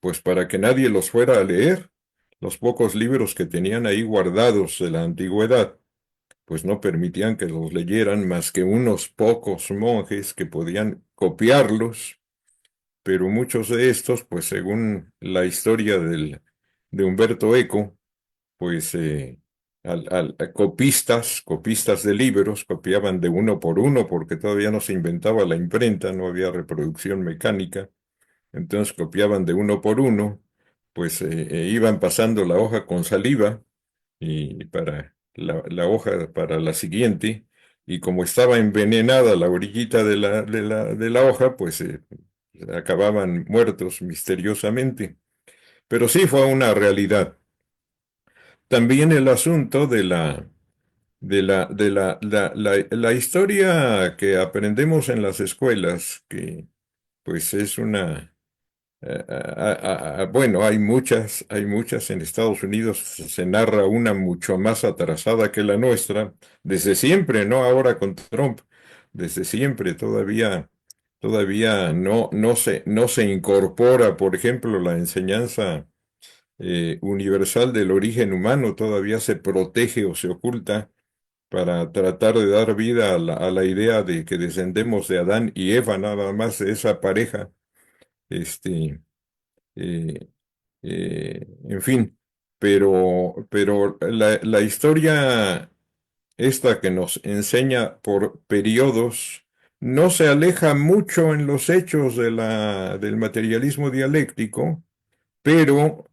pues para que nadie los fuera a leer. Los pocos libros que tenían ahí guardados de la antigüedad, pues no permitían que los leyeran más que unos pocos monjes que podían copiarlos, pero muchos de estos, pues según la historia de Humberto Eco, pues copistas de libros, copiaban de uno por uno porque todavía no se inventaba la imprenta, no había reproducción mecánica, entonces copiaban de uno por uno, pues iban pasando la hoja con saliva y para la hoja para la siguiente, y como estaba envenenada la orillita de la hoja, pues acababan muertos misteriosamente. Pero sí fue una realidad. También el asunto de la historia que aprendemos en las escuelas, que pues es una. Bueno, hay muchas en Estados Unidos, se narra una mucho más atrasada que la nuestra, desde siempre, no ahora con Trump, desde siempre todavía no se incorpora, por ejemplo, la enseñanza universal del origen humano, todavía se protege o se oculta para tratar de dar vida a la idea de que descendemos de Adán y Eva, nada más de esa pareja. Este, eh, en fin, pero la historia esta que nos enseña por periodos no se aleja mucho en los hechos del materialismo dialéctico, pero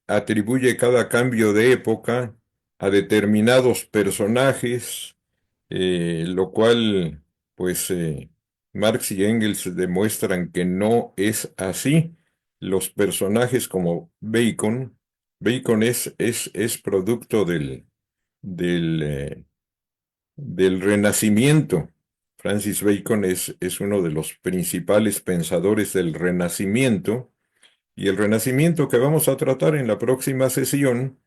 atribuye cada cambio de época a determinados personajes, lo cual, pues, Marx y Engels demuestran que no es así. Los personajes como Bacon es producto del, eh, del Renacimiento. Francis Bacon es uno de los principales pensadores del Renacimiento, y el Renacimiento que vamos a tratar en la próxima sesión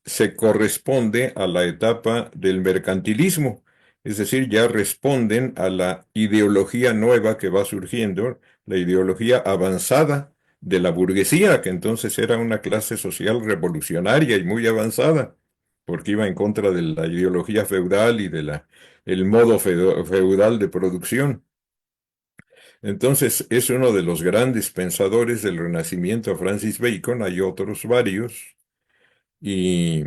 se corresponde a la etapa del mercantilismo, es decir, ya responden a la ideología nueva que va surgiendo, la ideología avanzada de la burguesía, que entonces era una clase social revolucionaria y muy avanzada, porque iba en contra de la ideología feudal y el modo feudal de producción. Entonces es uno de los grandes pensadores del Renacimiento, Francis Bacon. Hay otros varios, y,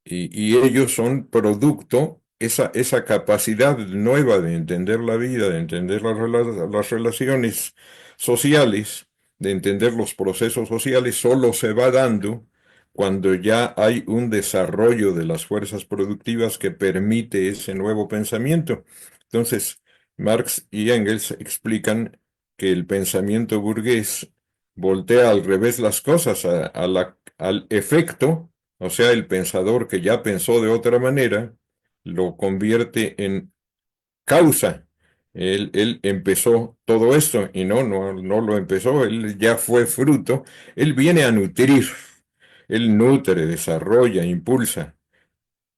y ellos son producto, esa capacidad nueva de entender la vida, de entender las relaciones sociales, de entender los procesos sociales, solo se va dando cuando ya hay un desarrollo de las fuerzas productivas que permite ese nuevo pensamiento. Entonces, Marx y Engels explican que el pensamiento burgués voltea al revés las cosas, al efecto, o sea, el pensador que ya pensó de otra manera, lo convierte en causa. Él empezó todo esto y no lo empezó, él ya fue fruto, él viene a nutrir, él nutre, desarrolla, impulsa,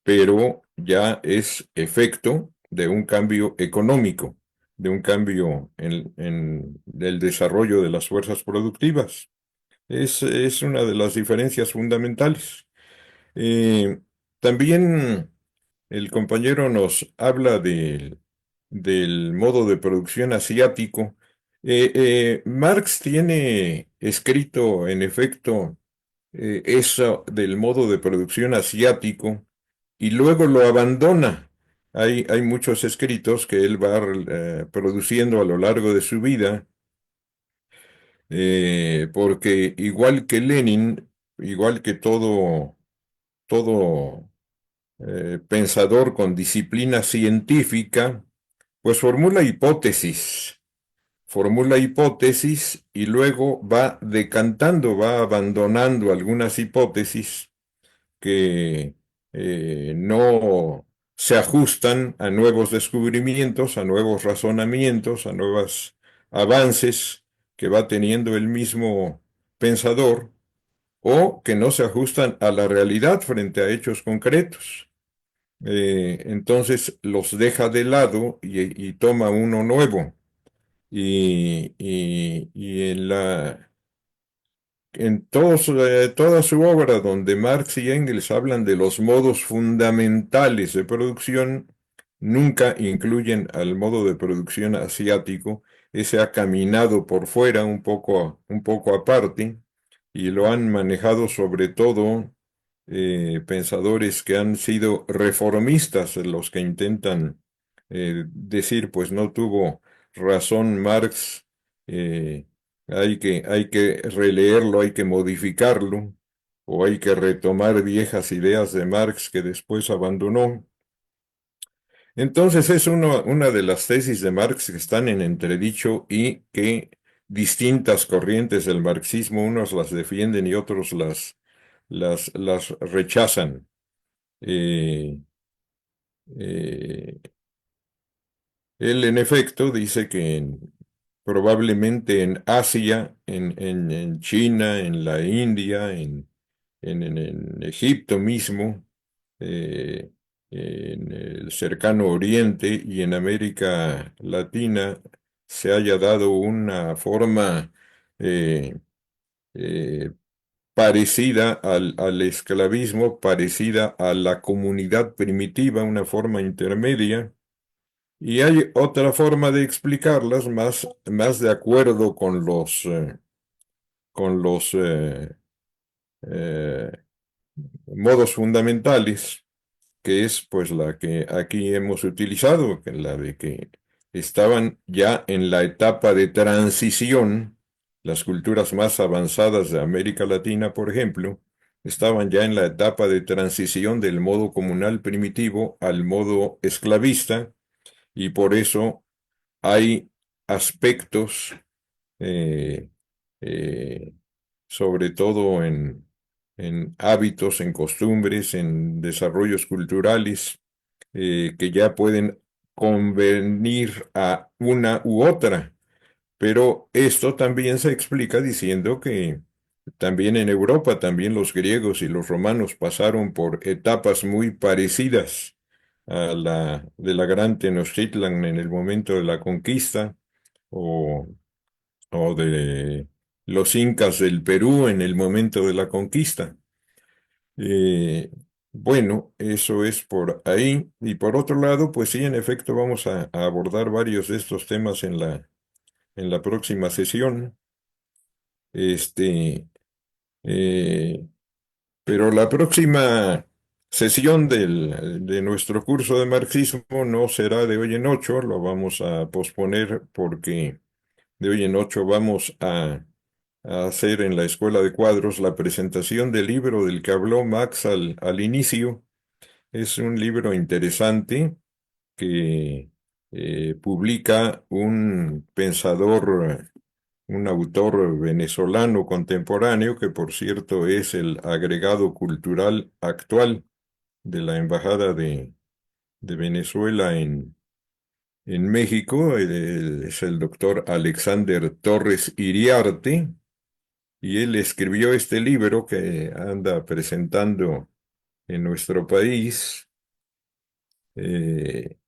pero ya es efecto de un cambio económico, de un cambio en el desarrollo de las fuerzas productivas. Es una de las diferencias fundamentales. Eh, También el compañero nos habla del modo de producción asiático. Marx tiene escrito, en efecto, eso del modo de producción asiático y luego lo abandona. Hay muchos escritos que él va produciendo a lo largo de su vida, porque igual que Lenin, igual que todo pensador con disciplina científica, pues formula hipótesis y luego va decantando, va abandonando algunas hipótesis que no se ajustan a nuevos descubrimientos, a nuevos razonamientos, a nuevos avances que va teniendo el mismo pensador, o que no se ajustan a la realidad frente a hechos concretos. Entonces los deja de lado y toma uno nuevo. Y en toda su obra donde Marx y Engels hablan de los modos fundamentales de producción, nunca incluyen al modo de producción asiático. Ese ha caminado por fuera un poco aparte y lo han manejado sobre todo pensadores que han sido reformistas, los que intentan decir, pues no tuvo razón Marx, eh, hay que releerlo, hay que modificarlo, o hay que retomar viejas ideas de Marx que después abandonó. Entonces es una de las tesis de Marx que están en entredicho y que distintas corrientes del marxismo, unos las defienden y otros las rechazan. Eh, eh, Él, en efecto, dice que probablemente en Asia, en China, en la India, en Egipto mismo, eh, en el cercano Oriente y en América Latina, se haya dado una forma eh, eh, parecida al esclavismo, parecida a la comunidad primitiva, una forma intermedia. Y hay otra forma de explicarlas más de acuerdo con los eh, modos fundamentales, que es pues la que aquí hemos utilizado, que la de que estaban ya en la etapa de transición, las culturas más avanzadas de América Latina, por ejemplo, estaban ya en la etapa de transición del modo comunal primitivo al modo esclavista, y por eso hay aspectos, eh, eh, sobre todo en hábitos, en costumbres, en desarrollos culturales, que ya pueden convenir a una u otra. Pero esto también se explica diciendo que también en Europa, también los griegos y los romanos pasaron por etapas muy parecidas a la de la Gran Tenochtitlan en el momento de la conquista, o, o de los incas del Perú en el momento de la conquista. Eh, bueno, eso es por ahí. Y por otro lado, pues sí, en efecto, vamos a abordar varios de estos temas en la próxima sesión. Este, eh, pero la próxima sesión de nuestro curso de marxismo no será de hoy en 8, lo vamos a posponer porque de hoy en 8 vamos a hacer en la Escuela de Cuadros la presentación del libro del que habló Max al inicio. Es un libro interesante que publica un pensador, un autor venezolano contemporáneo, que por cierto es el agregado cultural actual de la Embajada de Venezuela en México. Es el doctor Alexander Torres Iriarte, y él escribió este libro que anda presentando en nuestro país. Eh,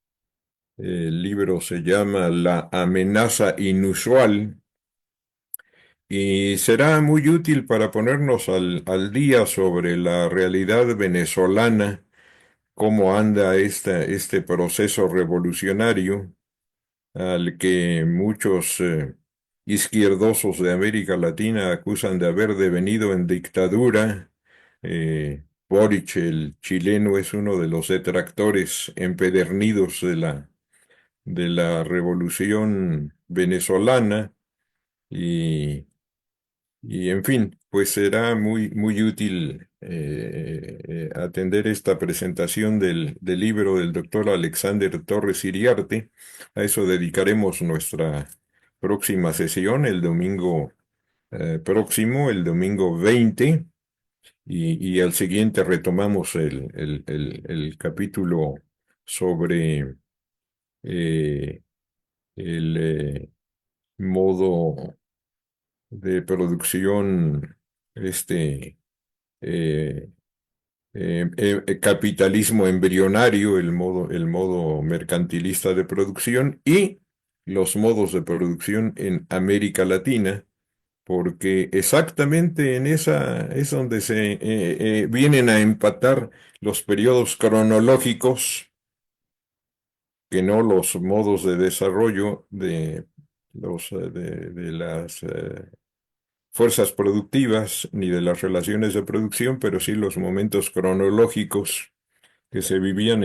el libro se llama La amenaza inusual, y será muy útil para ponernos al día sobre la realidad venezolana, cómo anda este proceso revolucionario al que muchos izquierdosos de América Latina acusan de haber devenido en dictadura. Boric, el chileno, es uno de los detractores empedernidos de la revolución venezolana, y, y en fin, pues será muy útil atender esta presentación del libro del doctor Alexander Torres Iriarte. A eso dedicaremos nuestra próxima sesión el domingo próximo, el domingo 20, y al siguiente retomamos el capítulo sobre eh, el modo de producción, este eh, capitalismo embrionario, el modo mercantilista de producción y los modos de producción en América Latina, porque exactamente en esa es donde se vienen a empatar los periodos cronológicos, que no los modos de desarrollo de las fuerzas productivas ni de las relaciones de producción, pero sí los momentos cronológicos que se vivían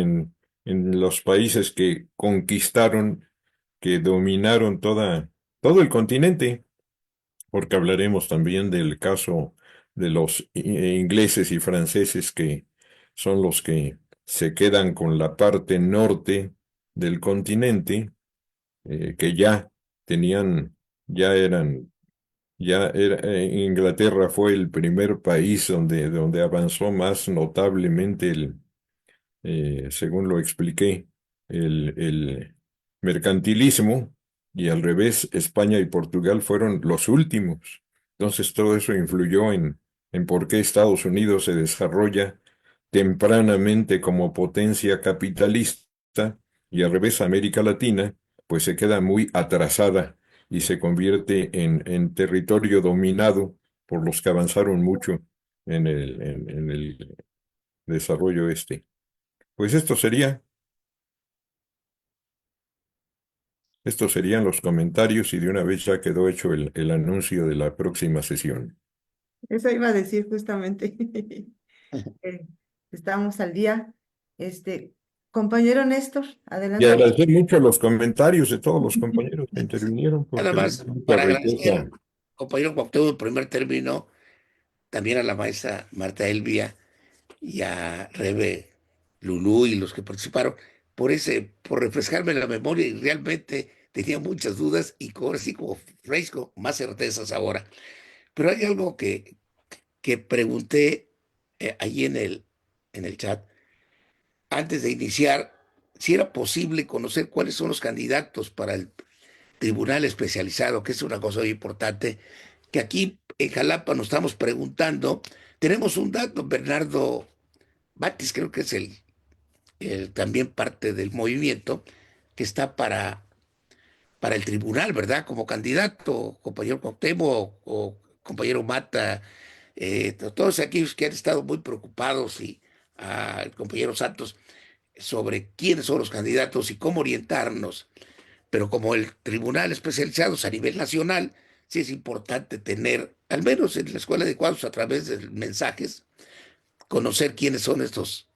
en los países que conquistaron, que dominaron todo el continente, porque hablaremos también del caso de los ingleses y franceses, que son los que se quedan con la parte norte del continente, que tenían, ya eran Inglaterra fue el primer país donde avanzó más notablemente según lo expliqué, el mercantilismo, y al revés, España y Portugal fueron los últimos. Entonces todo eso influyó en por qué Estados Unidos se desarrolla tempranamente como potencia capitalista, y al revés América Latina pues se queda muy atrasada y se convierte en territorio dominado por los que avanzaron mucho en el desarrollo este. Pues estos serían los comentarios, y de una vez ya quedó hecho el anuncio de la próxima sesión. Eso iba a decir justamente. Eh, Estamos al día. Compañero Néstor, Y adelante. agradecer mucho los comentarios de todos los compañeros que intervinieron, Nada porque le más da mucha para riqueza. agradecer, compañero Cuauhtémoc, en primer término, también a la maestra Marta Elvia y a Rebe Lulú y los que participaron, por refrescarme la memoria, y realmente tenía muchas dudas y ahora sí como fresco, más certezas ahora. Pero hay algo que pregunté allí en el chat, antes de iniciar, si era posible conocer cuáles son los candidatos para el tribunal especializado, que es una cosa muy importante, que aquí en Jalapa nos estamos preguntando. Tenemos un dato, Bernardo Batis, creo que es también parte del movimiento, que está para el tribunal, ¿verdad? Como candidato, compañero Cuauhtémoc o compañero Mata, todos aquellos que han estado muy preocupados, y el compañero Santos, sobre quiénes son los candidatos y cómo orientarnos. Pero como el tribunal especializado es a nivel nacional, sí es importante tener, al menos en la escuela de cuadros, a través de mensajes, conocer quiénes son estos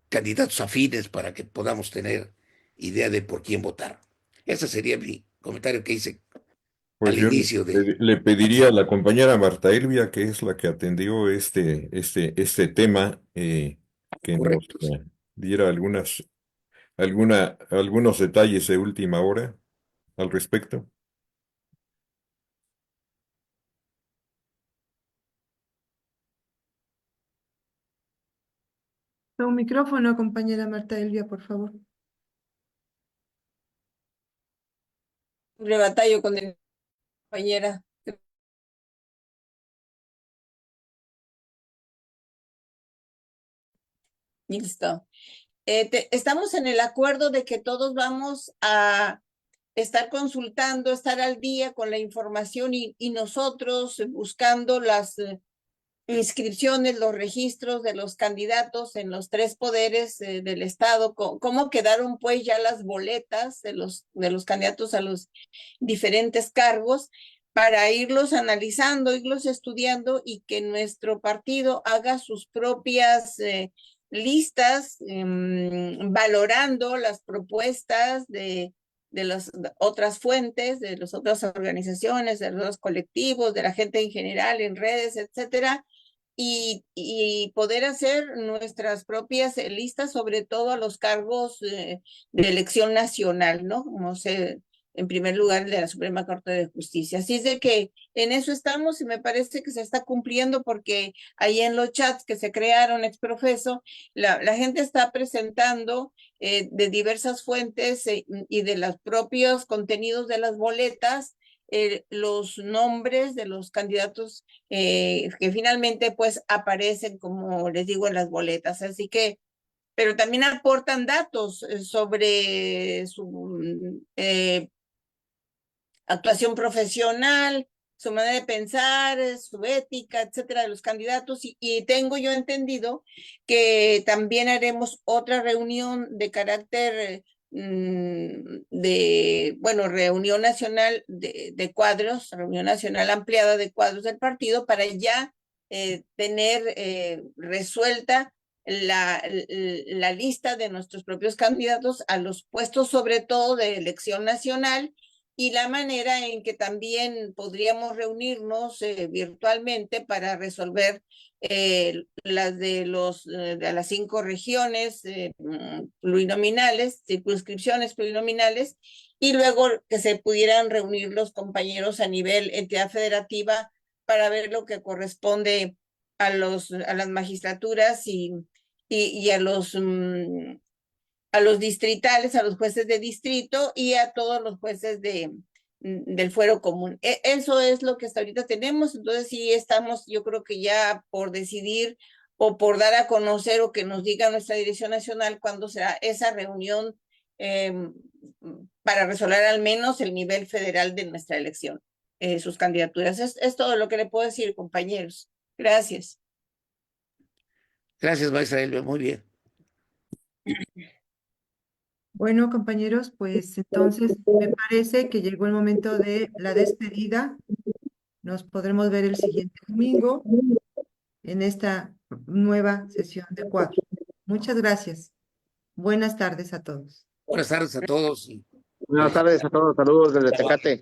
candidatos afines para que podamos tener idea de por quién votar. Ese sería mi comentario que hice Pues al yo inicio de... le pediría a la compañera Marta Elvia, que es la que atendió este tema, que nos Correcto. diera algunos detalles de última hora al respecto. Un micrófono, compañera Marta Elvia, por favor. Le batallo con mi compañera. Listo. Estamos en el acuerdo de que todos vamos a estar consultando, estar al día con la información y nosotros buscando las inscripciones, los registros de los candidatos en los tres poderes del Estado, cómo quedaron pues ya las boletas de los candidatos a los diferentes cargos, para irlos analizando, irlos estudiando, y que nuestro partido haga sus propias listas, valorando las propuestas de las otras fuentes, de las otras organizaciones, de los colectivos, de la gente en general, en redes, etcétera, y poder hacer nuestras propias listas, sobre todo a los cargos de elección nacional, ¿no? No sé, en primer lugar el de la Suprema Corte de Justicia. Así es de que en eso estamos y me parece que se está cumpliendo porque ahí en los chats que se crearon ex profeso, la gente está presentando de diversas fuentes y de los propios contenidos de las boletas, los nombres de los candidatos que finalmente pues aparecen, como les digo, en las boletas. Así que, pero también aportan datos sobre su actuación profesional, su manera de pensar, su ética, etcétera, de los candidatos. Y tengo yo entendido que también haremos otra reunión de carácter bueno, reunión nacional de cuadros, reunión nacional ampliada de cuadros del partido para ya tener resuelta la lista de nuestros propios candidatos a los puestos, sobre todo de elección nacional, y la manera en que también podríamos reunirnos virtualmente para resolver las de las 5 regiones plurinominales, circunscripciones plurinominales, y luego que se pudieran reunir los compañeros a nivel entidad federativa para ver lo que corresponde a las magistraturas y a los distritales, a los jueces de distrito y a todos los jueces del fuero común. Eso es lo que hasta ahorita tenemos. Entonces sí estamos, yo creo que ya por decidir o por dar a conocer o que nos diga nuestra Dirección Nacional cuándo será esa reunión para resolver al menos el nivel federal de nuestra elección, sus candidaturas. Es todo lo que le puedo decir, compañeros. Gracias. Gracias, maestra Elvia, muy bien. Bueno, compañeros, pues entonces me parece que llegó el momento de la despedida. Nos podremos ver el siguiente domingo en esta nueva sesión de cuadro. Muchas gracias. Buenas tardes a todos. Buenas tardes a todos. Buenas tardes a todos, saludos desde Tecate.